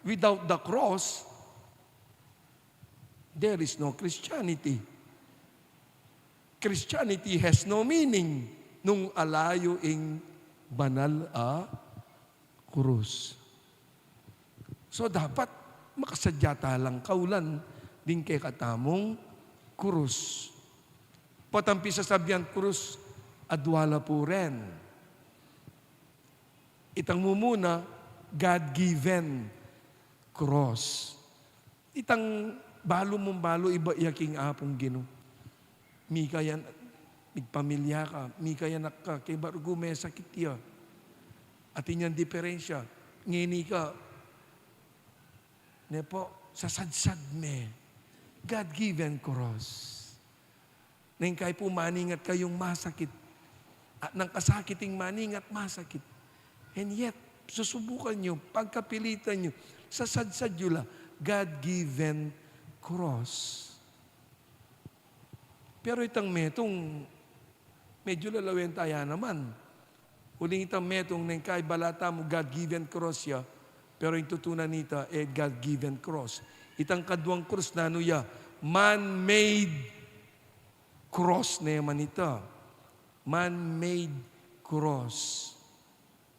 without the cross, there is no Christianity. Christianity has no meaning nung alayo ing banal a krus. So dapat makasadya talang kaulan din kay katamong krus. Patampi sa sabyan krus, adwala po rin. Itang mumuna, God-given cross. Itang balo mong balo, iba iyaking apong Ginoo. Mi kaya pamilya ka, mi kaya ka, kay barugo may sakit ya. At inyang diferensya, ngini ka, ne po, sasadsad me. God-given cross. Nang kay po maningat kayong masakit. At nang kasakiting maningat masakit. And yet, susubukan nyo, pagkapilitan nyo, sasadsad nyo lang, God-given cross. Pero itang metong, medyo lalawin tayo naman. Uling itang metong nang kay balata mo, God-given cross ya, pero yung tutunan nita, God-given cross. Itang kadwang cross na ano ya, man-made cross na yaman ita. Man-made cross.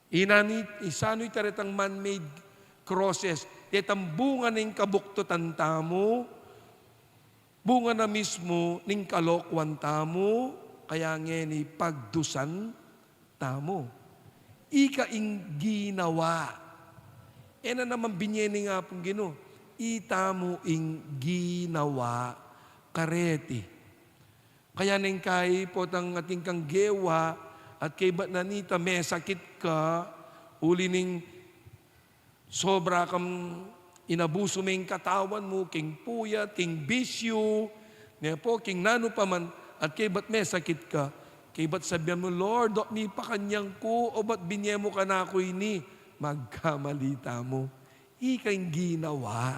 Isano itaretang man-made crosses. Itang bunga ng kabuktutan tamo, bunga na mismo ng kalokwan tamo, kaya ngeni pagdusan tamo. Ikaing ginawa. Na naman binyeni nga pong Ginoo. Itamo ing ginawa kareti. Kaya nang kay potang ating kang gewa, at kay ba't nanita may sakit ka, uli ning sobra kang inabuso may katawan mo, king puyat, king bisyo, niya po, king nano pa man, at kay ba't may sakit ka, kay ba't sabihan mo, Lord, mi pa kanyang ko, o ba't binye mo ka na ako ini? Magkamalita mo. Ikang ginawa.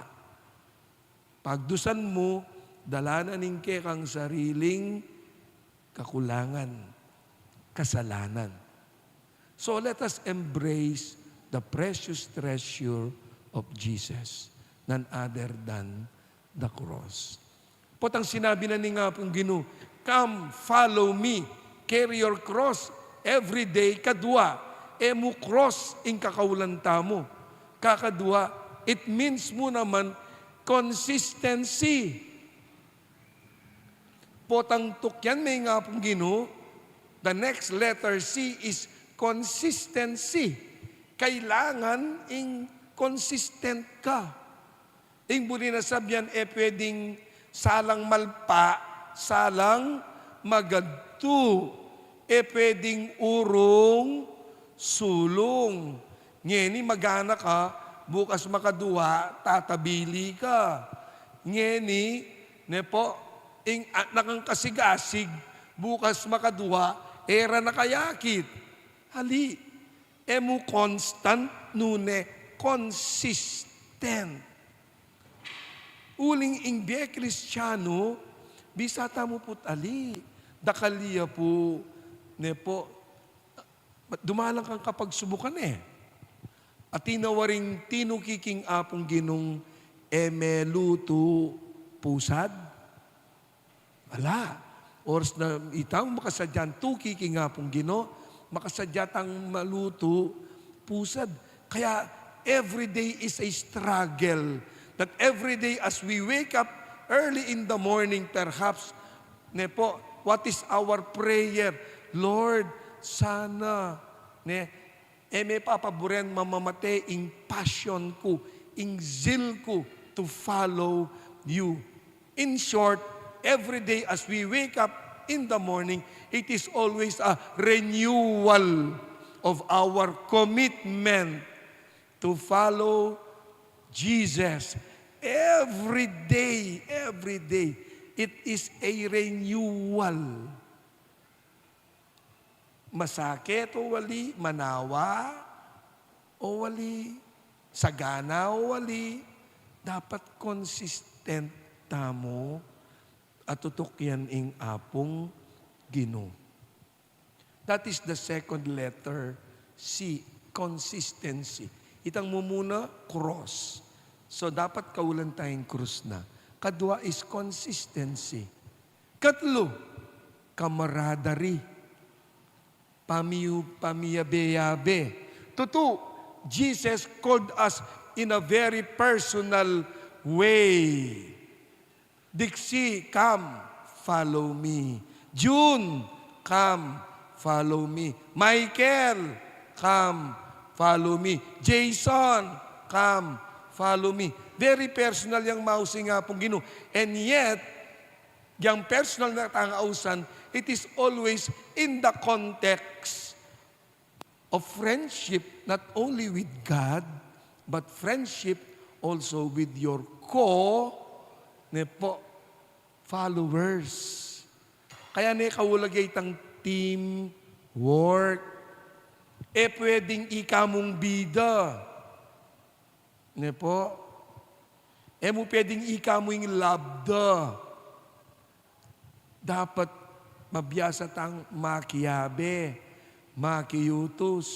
Pagdusan mo, dalananin ke kang sariling kakulangan, kasalanan. So let us embrace the precious treasure of Jesus, none other than the cross. Potang sinabi na ni nga pong Ginoo, come, follow me, carry your cross every day, kadwa, emu cross ing kakaulan tamo. Kakadwa, it means mo naman consistency. Potang tukyan may nga pong Ginoo, the next letter C is consistency. Kailangan ing consistent ka. Ing buli na sabyan, pwedeng salang malpa, salang magadto. Pwedeng urong, sulong. Ngeni magana ka, bukas makaduwa, tatabili ka. ngeni, ne po, nakangkasigasig, bukas makaduwa, era nakayakit. Hali, emu constant, nune, consistent. Uling ingbe Kristiyano, bisata mo po't ali, dakaliya po, ne po, dumalang kang kapag subukan At tinawaring tinukiking apong ginong emeluto pusad. Ala, oras na itang makasadyan tukiking apong gino, makasadyatang maluto pusad. Kaya every day is a struggle. That every day as we wake up early in the morning perhaps, ne po, what is our prayer? Lord, sana, may papaboren mamamate ing passion ko, ing zeal ko to follow you. In short, every day as we wake up in the morning, it is always a renewal of our commitment to follow Jesus. Every day, it is a renewal. Masakit o wali, manawa o wali, sagana o wali, dapat consistent tamo at tutukyan ing apong Ginoo. That is the second letter, C, consistency. Itang mo muna, cross. So dapat kaulan tayong cross na. Kadwa is consistency. Katlo, camaraderie. Pamiyabe-yabe. Tutu, Jesus called us in a very personal way. Dixie, come, follow me. June, come, follow me. Michael, come, follow me. Jason, come, follow me. Very personal yung mausing nga pong Ginoo. And yet, yung personal na tangausan, it is always in the context of friendship, not only with God, but friendship also with your followers. Kaya kaulagay tang team work. Pwedeng ikamong bida. Mo pwedeng ikamong labda. Dapat mabiyasa tang makiyabe, makiyutos.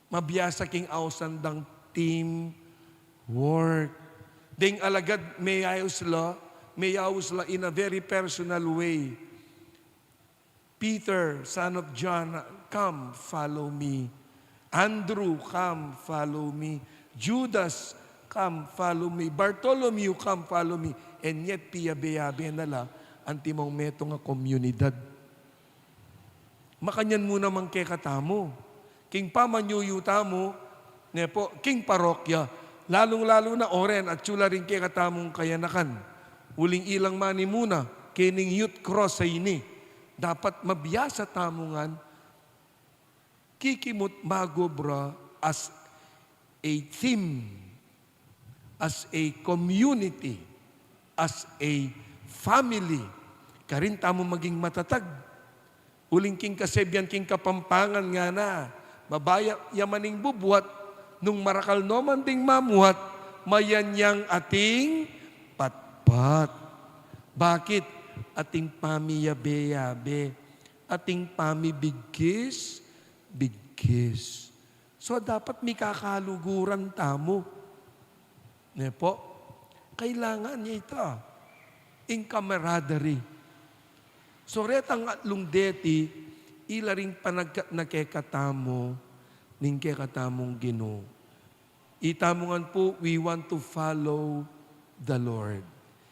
Mabiyasa king ausandang team work. Ding alagad mayaw sila in a very personal way. Peter, son of John, come, follow me. Andrew, come, follow me. Judas, come, follow me. Bartholomew, come, follow me. And yet, piyabe-yabe nala, ang timong meto nga komunidad. Makanyan mo naman kay katamo. King pamanyuyuta mo, king parokya, lalong-lalo na oren at tsula rin kay katamong kayanakan. Uling ilang mani muna, kining youth cross sa ini. Dapat mabiyasa tamungan, kikimot magobra as a team, as a community, as a family. Karin tamo maging matatag. Uling king kasebyan king kapampangan nga na, mabaya yamaning bubuhat, nung marakal no man ding mamuhat, mayanyang ating patpat. Bakit? Ating pamiyabe-yabe, ating pamibigkis, bigkis. So dapat may kakaluguran tamo. Kailangan niya ito. In camaraderie. So retang atlong deti, ila ring nakekatamo, ning kekatamong Ginoo. Itamongan po, we want to follow the Lord.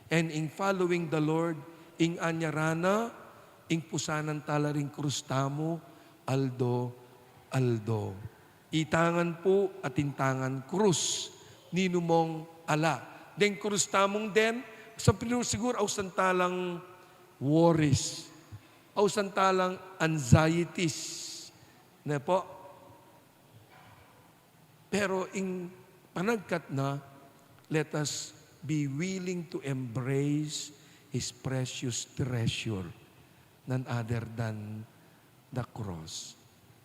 And in following the Lord, ing anyarana, ing pusanan tala ring krustamo, aldo. Itangan po at intangan krus, ninumong ala. Den krustamong den, sa siguro ausantalang worries, ausantalang anxieties. Pero ing panagkat na, let us be willing to embrace His precious treasure, none other than the cross.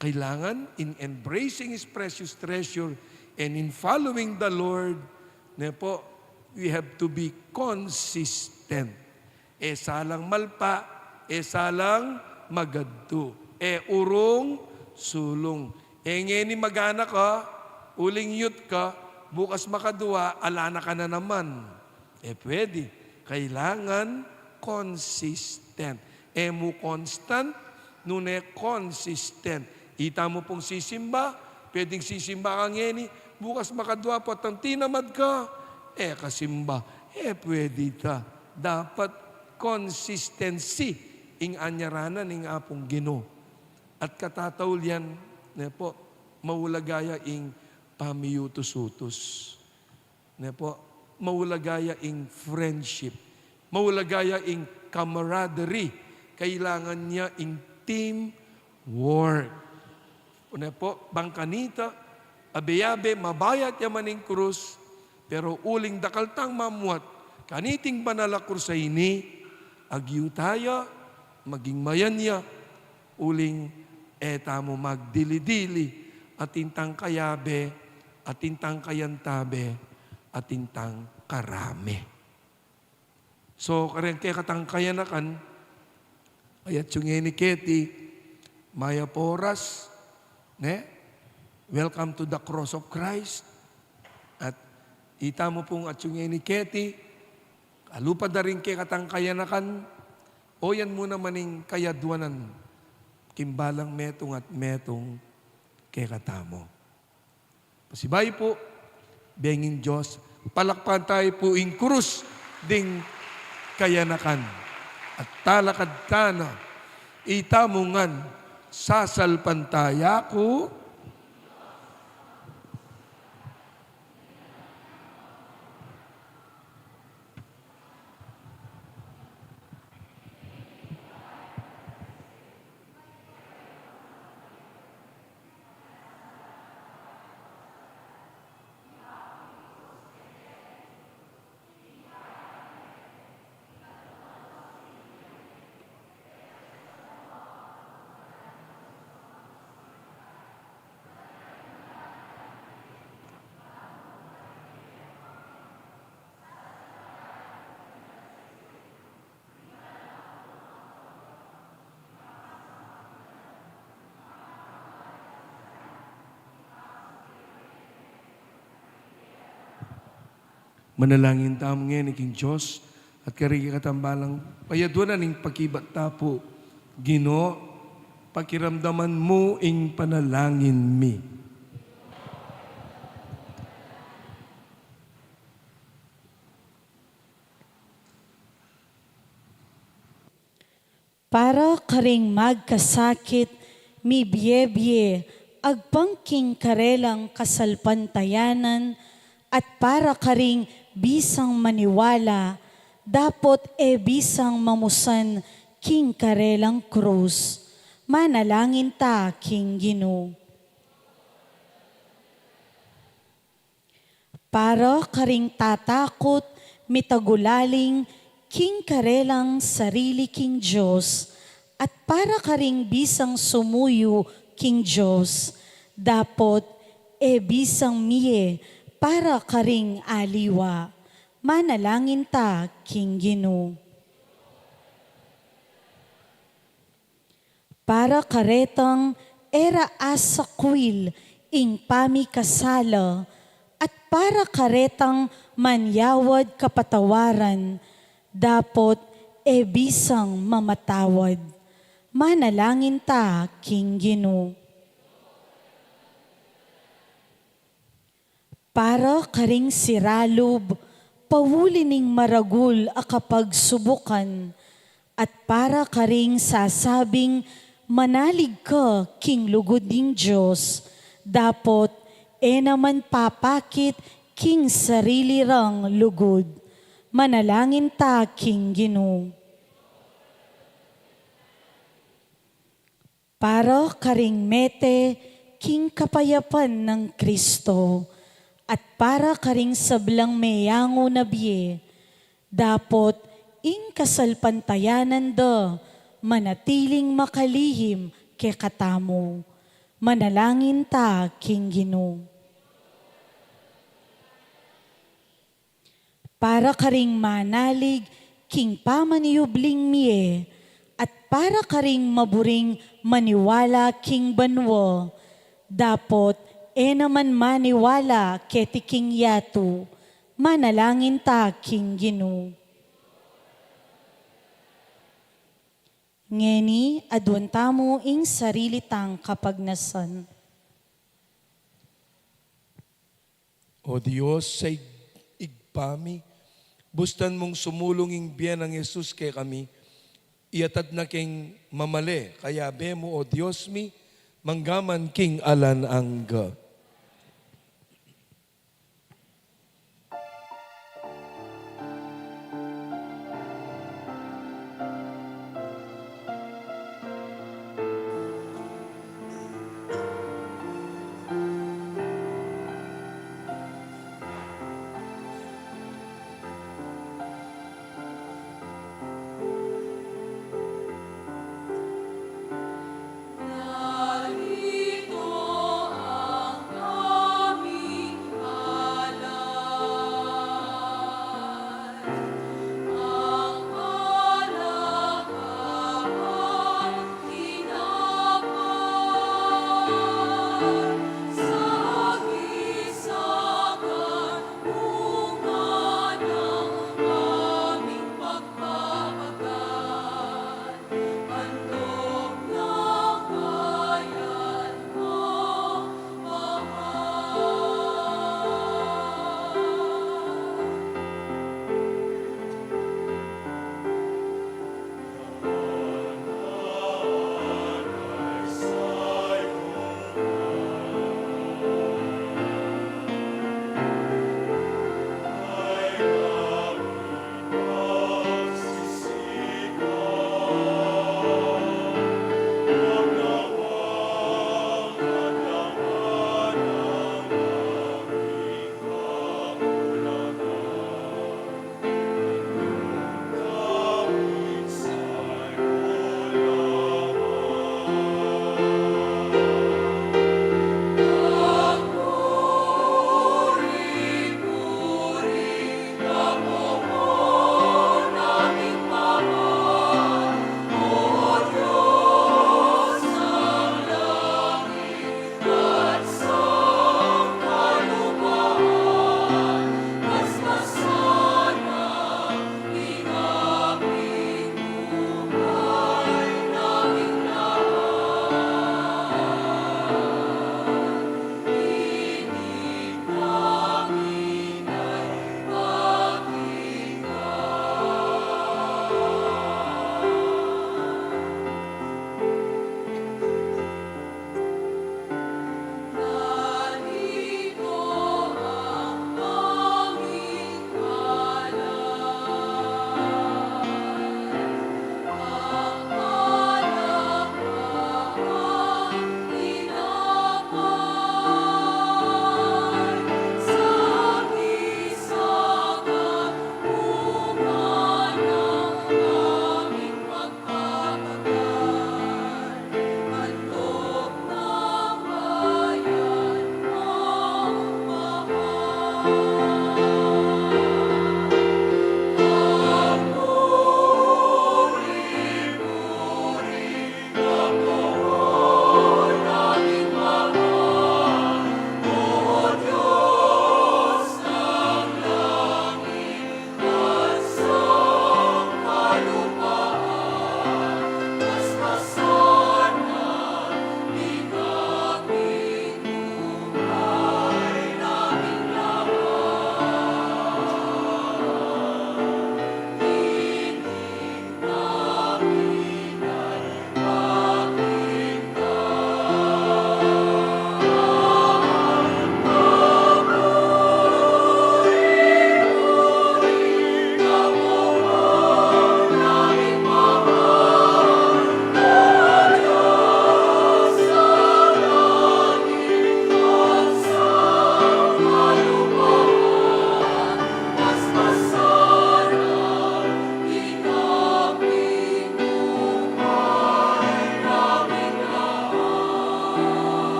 Kailangan, in embracing His precious treasure and in following the Lord, we have to be consistent. Salang malpa, salang magadto. Urong sulong. Ngeni magana ka, uling yut ka, bukas makaduwa, alana ka na naman. Pwede. Kailangan consistent. Mo constant, nune consistent. Ita mo pong sisimba, pwedeng sisimba ka ngeni, bukas makaduwa po, tang tinamad ka, kasimba. Pwede ta. Dapat consistency ing anyaranan ing apong Ginoo. At katataul yan, maulagaya ing pamiyutos-utos. Maulagaya ing friendship. Maulagaya ing camaraderie. Kailangan niya ing teamwork. Bangkanita, abeyabe, mabayat yaman ing krus, pero uling dakaltang mamuat, kaniting banalakur sa ini, agyu tayo, maging mayanya, uling tamo magdili-dili, atintang kayabe, atintang kayantabe, atintang karame. So, kaya katang kayanakan, ayat yung ni Keti, Maya Poras, welcome to the cross of Christ. At ita mo pong at yung ni Keti, alupad na rin kay katang kayanakan, o yan muna maning kayadwanan, kimbalang metong at metong kay katamo. Pasibay po, benging Diyos, palakpan tayo po ing krus ding kayanakan. At talakad ka na, itamungan, sasalpantaya ko, manalangin tamo ngayon King Diyos at karigi katambalang payadwanan ning pakibat tapo. Ginoo, pakiramdaman mo ing panalangin mi.
Para karing magkasakit, mi biye-biye, agpangking karelang kasalpantayanan, at para karing bisang maniwala, dapot bisang mamusan king karelang krus. Manalangin ta, King Ginoo. Para karing tatakot, mitagulaling, king karelang sarili King Diyos, at para karing bisang sumuyo King Diyos, dapot bisang miye, para karing aliwa. Manalangin ta, King Ginoo. Para karetang era asakwil ing pamikasala, at para karetang manyawad kapatawaran, dapot bisang mamatawad. Manalangin ta, King Ginoo. Para karing siralob, pawulining maragul akapag subukan, at para karing sasabing manalig ka, King lugod ning Diyos, dapot naman papakit, King sarili rang lugod. Manalangin ta, King Ginoo. Para karing mete, King kapayapan ng Kristo, at para ka ring sablang mayango na biye. Dapot ing kasalpantayanan da, manatiling makalihim ke katamo. Manalangin ta, King Ginoo. Para ka ring manalig, King pamaniyubling miye, at para ka ring maburing maniwala, King banwo, dapot naman maniwala keti King Yato, manalangin ta, King Ginoo. Ngeni, adwan tamo ing sarili tang kapagnasan.
O Diyos, sa igpami, bustan mong sumulong ing biyan ng Yesus kay kami, iatad na king mamali, kaya be mo, O Diyos mi, manggaman king alan angga.
Narito ang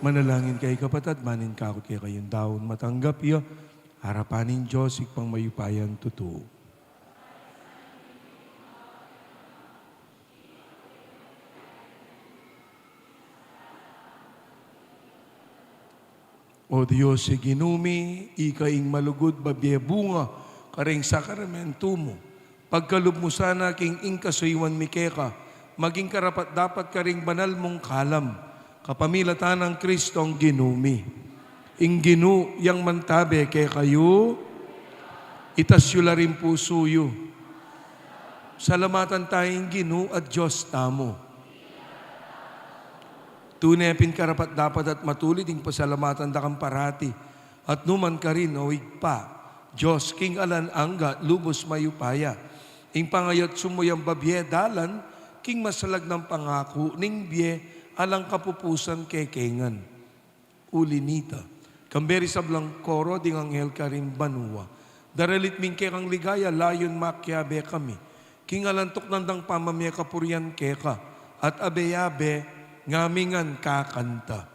Manalangin kay kapatid, manin ka ako kay kayong daon. Matanggap iyo, harapanin Diyos, ikpang mayupayang totoo. O Diyos, ginumi, ikaing malugod, babye bunga, karing sakramento mo. Pagkalub mo sana, king inkasuywan mikeka, maging karapat dapat karing banal mong kalam, kapamilatan ng Kristong ginumi. Ing ginu, yang mantabe kay kayo, itasyula rin po suyo. Salamatan tayong ginu at Diyos tamo. Tunay karapat dapat at matulid ing pasalamatan da kang parati. At numan ka rin o igpa. Diyos, king alan angga, lubos mayupaya. Ing pangayat sumuyang babye dalan, king masalag ng pangako, ning bye, alang kapupusan kekengan. Ulinita. Kamberi sablang koro, ding anghel ka rin banua. Daralit ming kekang ligaya, layon makyabe kami. King alantok nandang pamamya kapurian keka. At abeyabe, ngamingan kakanta.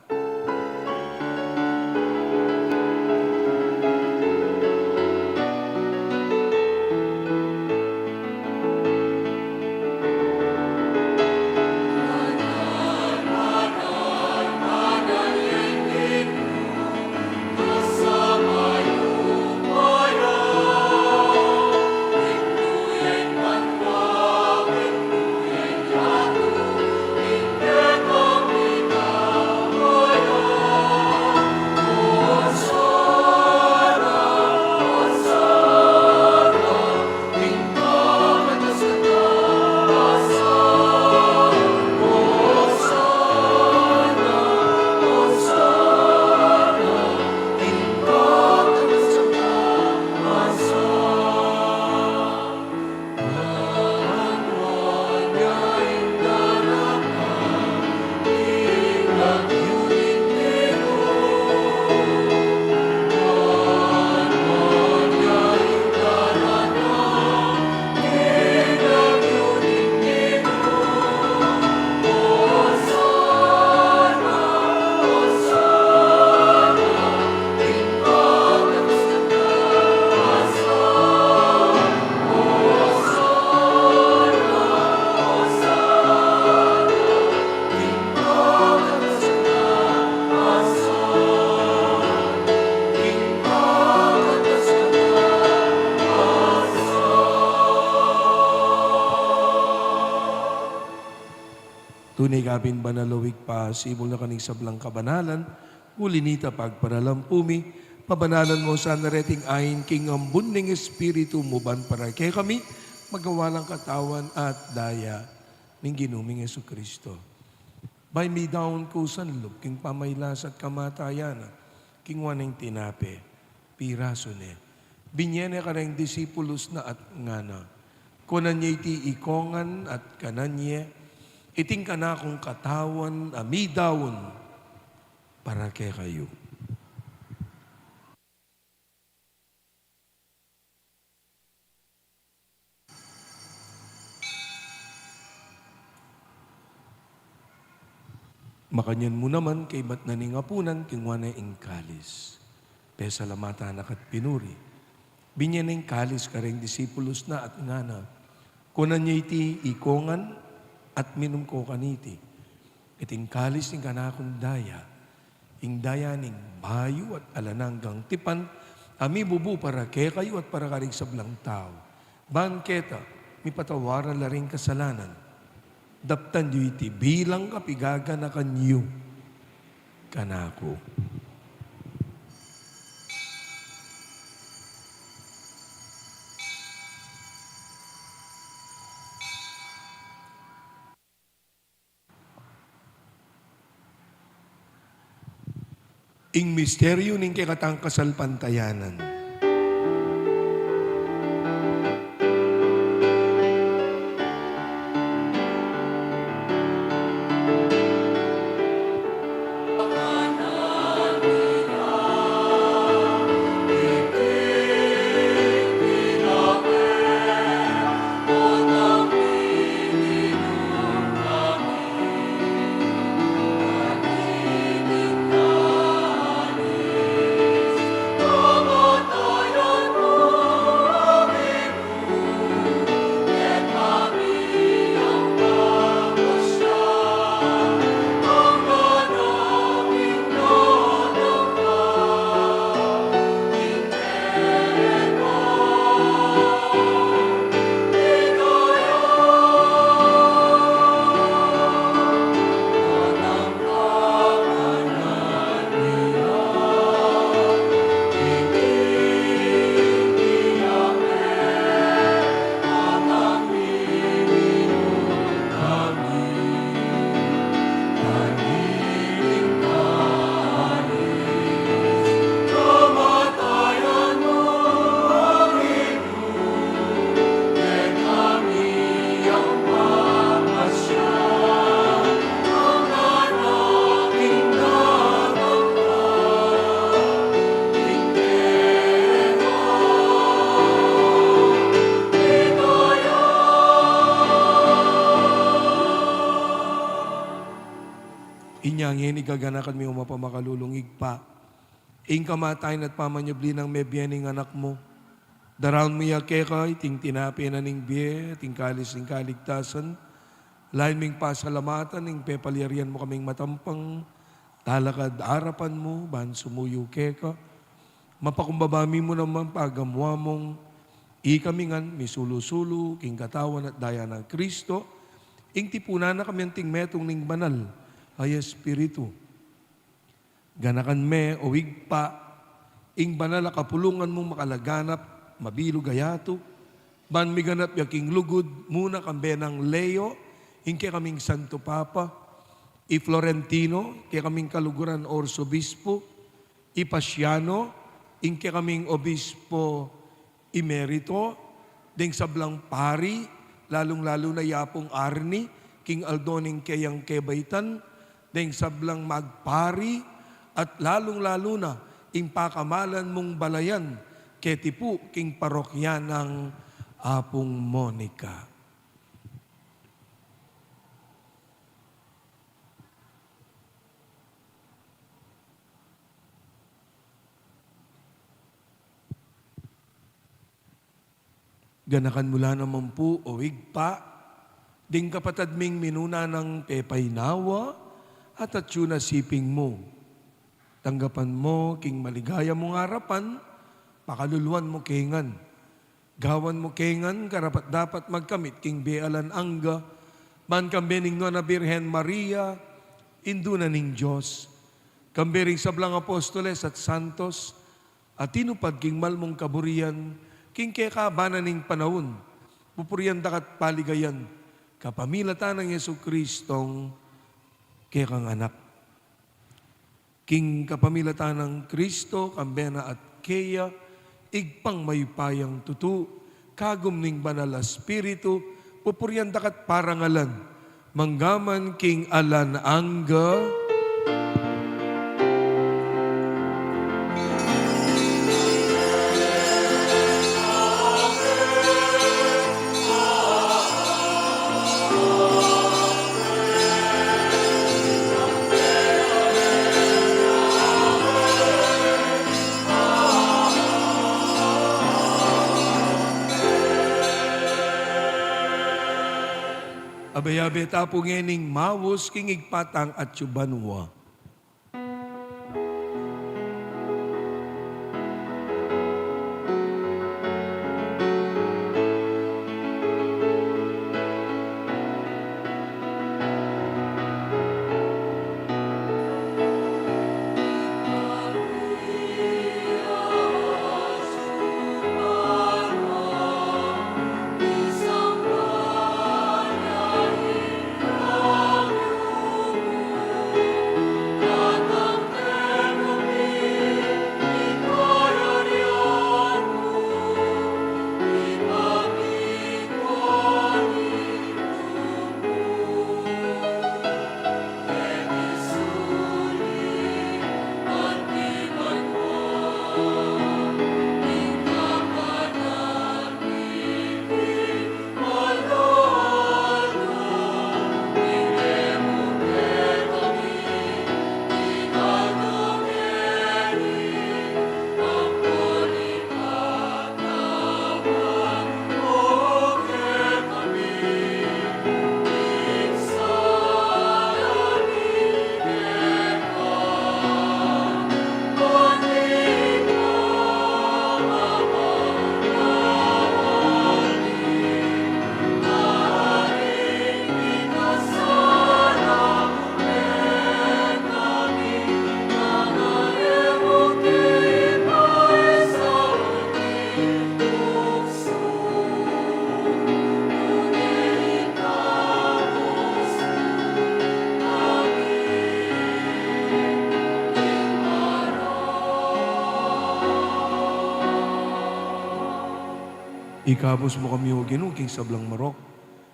Tunay kabin banalawig pa, sibol na kaning sablang kabanalan, ulinita pagparalampumi, pabanalan mo sa nareting ayin king ambun ning espiritu mo ban para kay kami, magawalang katawan at daya ning ginuming Yesu Kristo. By me down ko sanlub, king pamaylas at kamatayan, king waneng tinape, piraso ne. Binyene ka rin disipulos na at ngana. Kunan niya iti ikongan at kananye, iting ka na kong katawan, amidawon, para kay kayo. Makanyan mo naman kay ba't naningapunan kingwanay ing kalis. Pesalamatan akat pinuri. Binyan ing kalis ka rin disipulos na at ngana. Kunan niya iti ikongan, at minum ko kaniti. Iting kalis ng kanakong daya, ing daya ning bayo at alananggang tipan, ami bubu para kay kayo at para karing sablang tao. Bangketa, mi patawaran la ring kasalanan. Daptan yu iti bilang kapigaga na kanyo, kanako. Ing misteryo ning kekatang kasalpantayanan. ngangin igaganakan mi umapamakalulungig pa. Ing kamatayin at pamanyabli ng mebyening anak mo. Daround mo ya kekay, ting tinapi na ning biye, ting kalis ning kaligtasan. Lain ming pasalamatan, ning pepalyarian mo kaming matampang. Talakad harapan mo, ban sumuyo keka. Mapakumbabami mo naman pagamwa mong ikamingan, misulu-sulu, king katawan at daya ng Kristo. Ing tipunan na kami ang ting metong ning banal, ay Espiritu. Ganakan me o wigpa, ing banal a kapulungan mong makalaganap, mabilo gayato, ban miganap yaking lugod, muna kambe ng Leo, ing kaya kaming Santo Papa, i Florentino, kaya kaming kaluguran Orsobispo, i Pasiano, ing kaya kaming Obispo Emerito, ding sablang pari, lalong-lalo na yapong Arni, King Aldoning kayang kebaitan, ding sablang magpari, at lalong-lalo na ing pakamalan mong balayan, ketipu king parokya ng Apong Monica. Ganakan mula naman po o higpa, ding kapatad ming minuna ng pepaynawa at atsuna siping mo. Tanggapan mo, king maligaya mong harapan, pakaluluan mo kengan. Gawan mo kengan, karapat dapat magkamit, king bealan angga, man kambening na Birhen Maria, induna ning Diyos. Kambering sablang apostoles at santos, at tinupad king malmong kaburian, king kekabanan ning panahon, pupurian dakat paligayan, kapamilatan ng Yesu Kristong kekang anak. King kapamilatan ng Kristo, kambena at keya, igpang mayupayang tutu, kagum ning banal a Espiritu, pupurian dakat parangalan, manggaman king alan angga, abayabe tapo ngening mawos king igpatang at yubanwa. Ikabos mo kami o Ginoo king sablang marok.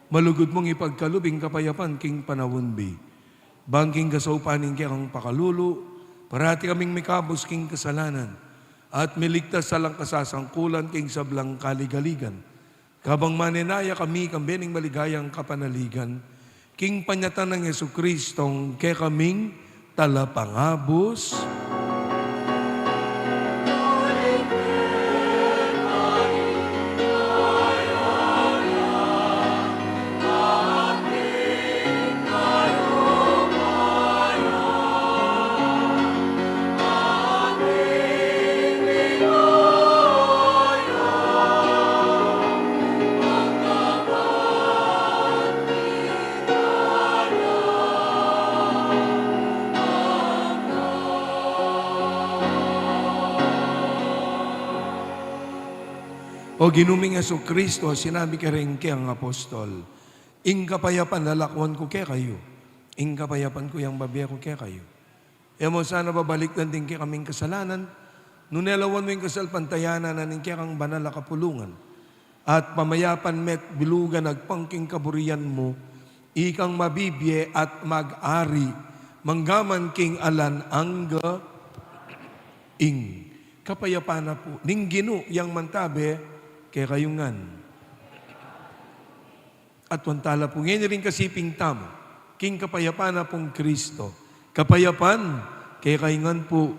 Malugod mong ipagkalubing kapayapan king panawon be. Bangking gasaupaning kang pakalulu, parati kaming mikabos king kasalanan. At miligtas sa lang kasasangkulan king sablang kaligaligan. Kabang manenaya kami kambening maligayang kapanaligan, king panyatan ng Yesu Kristong ke kaming talapangabos, O ginuming Yesu Kristo, sinabi ka rin kay ang apostol, ing kapayapan lalakwan ko kay kayo, ing kapayapan ko yung babiya ko kay kayo. E mo sana babalik na din kay kaming kasalanan, nunelawan mo yung kasalpantayanan na ning kay kang banal na kapulungan, at pamayapan met bilugan nagpangking kaburian mo, ikang mabibye at mag-ari, manggaman king alan angga, ing kapayapan na po, ning ginu yang mantabe, kaya kayungan. At wantala po, ngayon rin kasiping tamo, king kapayapan na pong Kristo. Kapayapan, kaya kayungan po.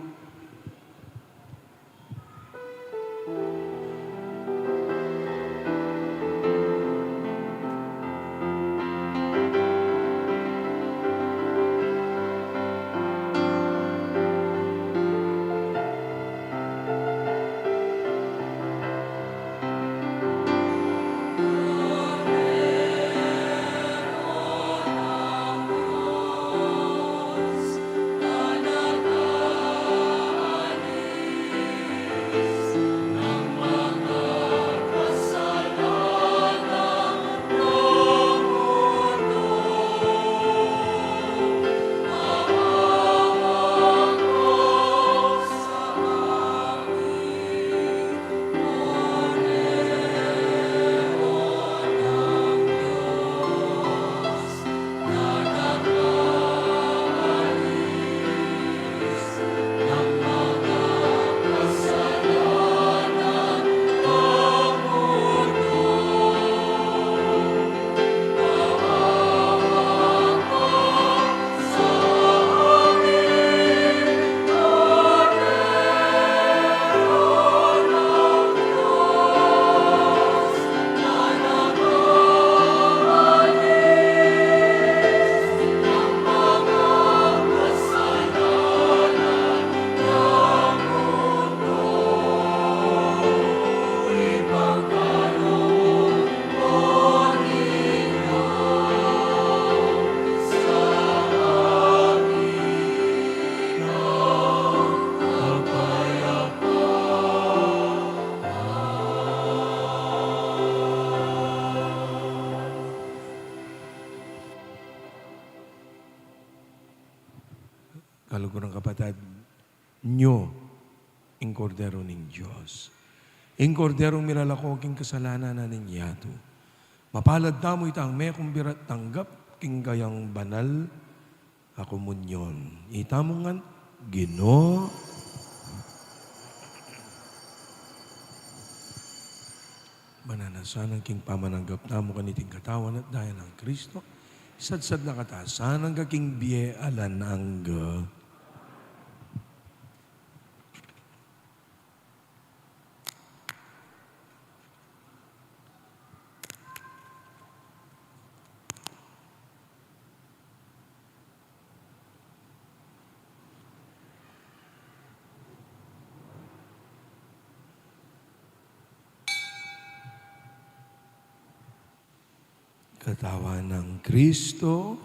Kalugurang kapatid, nyo, ing kordero ning Diyos. Ing kordero miralako king kasalanan na ninyato. Mapalad tamo itang may kumbirat tanggap king kayang banal a komunyon. Itamongan, Ginoo, mananasan ang king pamananggap tamo kaniting katawan at daya ng Kristo. Sad-sad na katasan ang kaking biye alan angga. Katawan ng Kristo,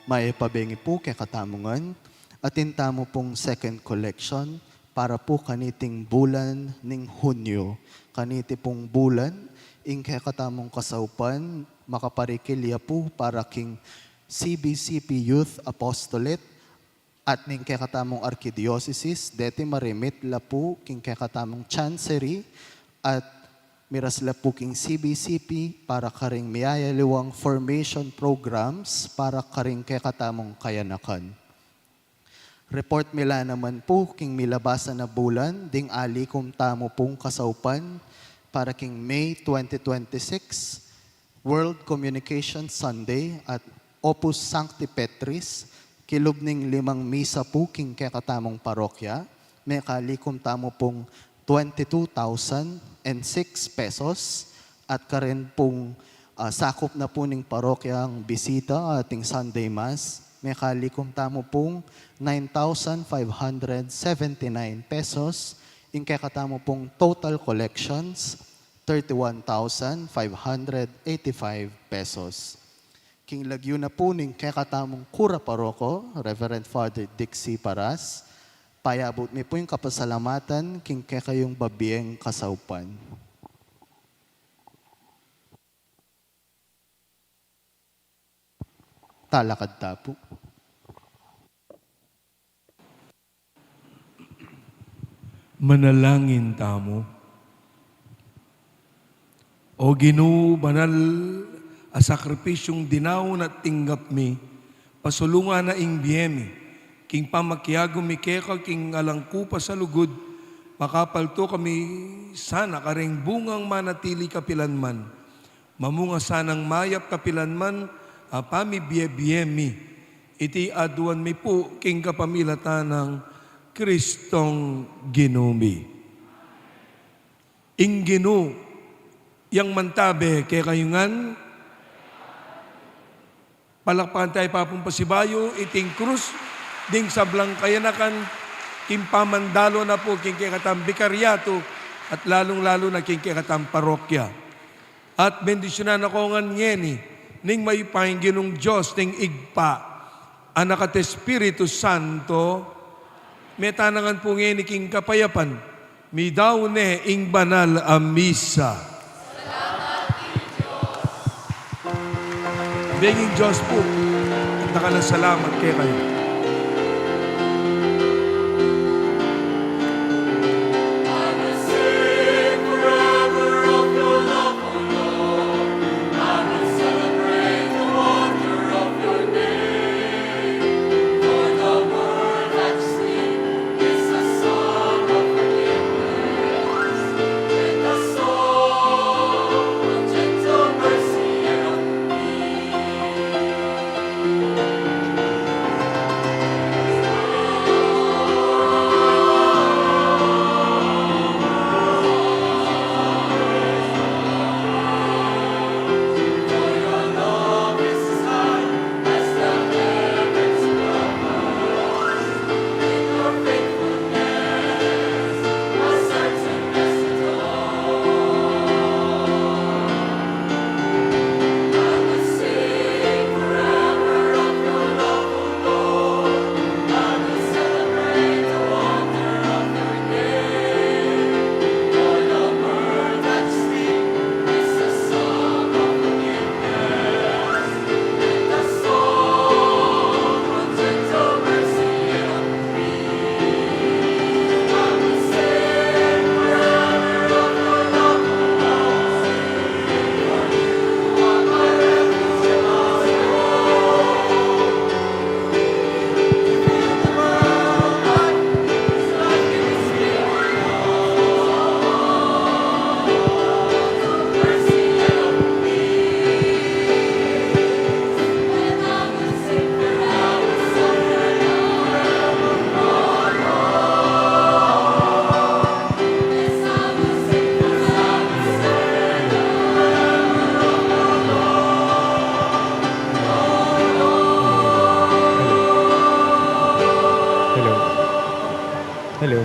maipabengi po kay katamungan, atin tamo pong second collection para po kaniting bulan ning Hunyo. Kaniti pong bulan, ing kay katamong kasaupan, makaparikilya po para king CBCP Youth Apostolate at ning kay katamong Archdiocese, deti marimit la po king kay katamong Chancery at miras la po king CBCP para karing miyayaliwang formation programs para karing kay katamong kayanakan. Report mila naman po king milabasan na bulan, ding ali kum tamo pong kasaupan para king May 2026, World Communication Sunday at Opus Sancti Petris, kilubning 5 misa po king kekatamong parokya, may kalikom tamo pong 22,006 pesos at karin pong sakop na po ning parokya ang bisita ating Sunday Mass, may kalikom tamo pong 9,579 pesos, ing kekatamo pong total collections 31,585 pesos. King lagyo na po ning kekatamong Kura Paroko, Reverend Father Dixie Paras, payabot mi po yung kapasalamatan king kekayong babiyeng kasaupan. Talakad tapo.
Manalangin tamo. O Ginoo, banal a sakripisyong dinaw na tinggap mi, pasulungan na ing biyemi, king pamakyago mi keka king alangku pa sa lugod, makapalto kami sana karing bungang manatili kapilanman, mamunga sanang mayap kapilanman, apami biyemi, iti aduan mi po king kapamilatan ng Kristong Ginumi. Ing Ginoo, yang mantabe kay kayungan, palakpakan tayo papumpasibayo, iting krus, ding sablang kayanakan, kimpamandalo na po king kikatam bikaryato, at lalong-lalo na king kikatam parokya. At bendisyonan ako ngan ngeni, ning may pahinginong Diyos, ning igpa, anak at Espiritu Santo, metanangan po ngeni king kapayapan, mi daw ne ing banal a misa. Benging Diyos po, at nakalasalamat kay kayo.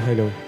Hello.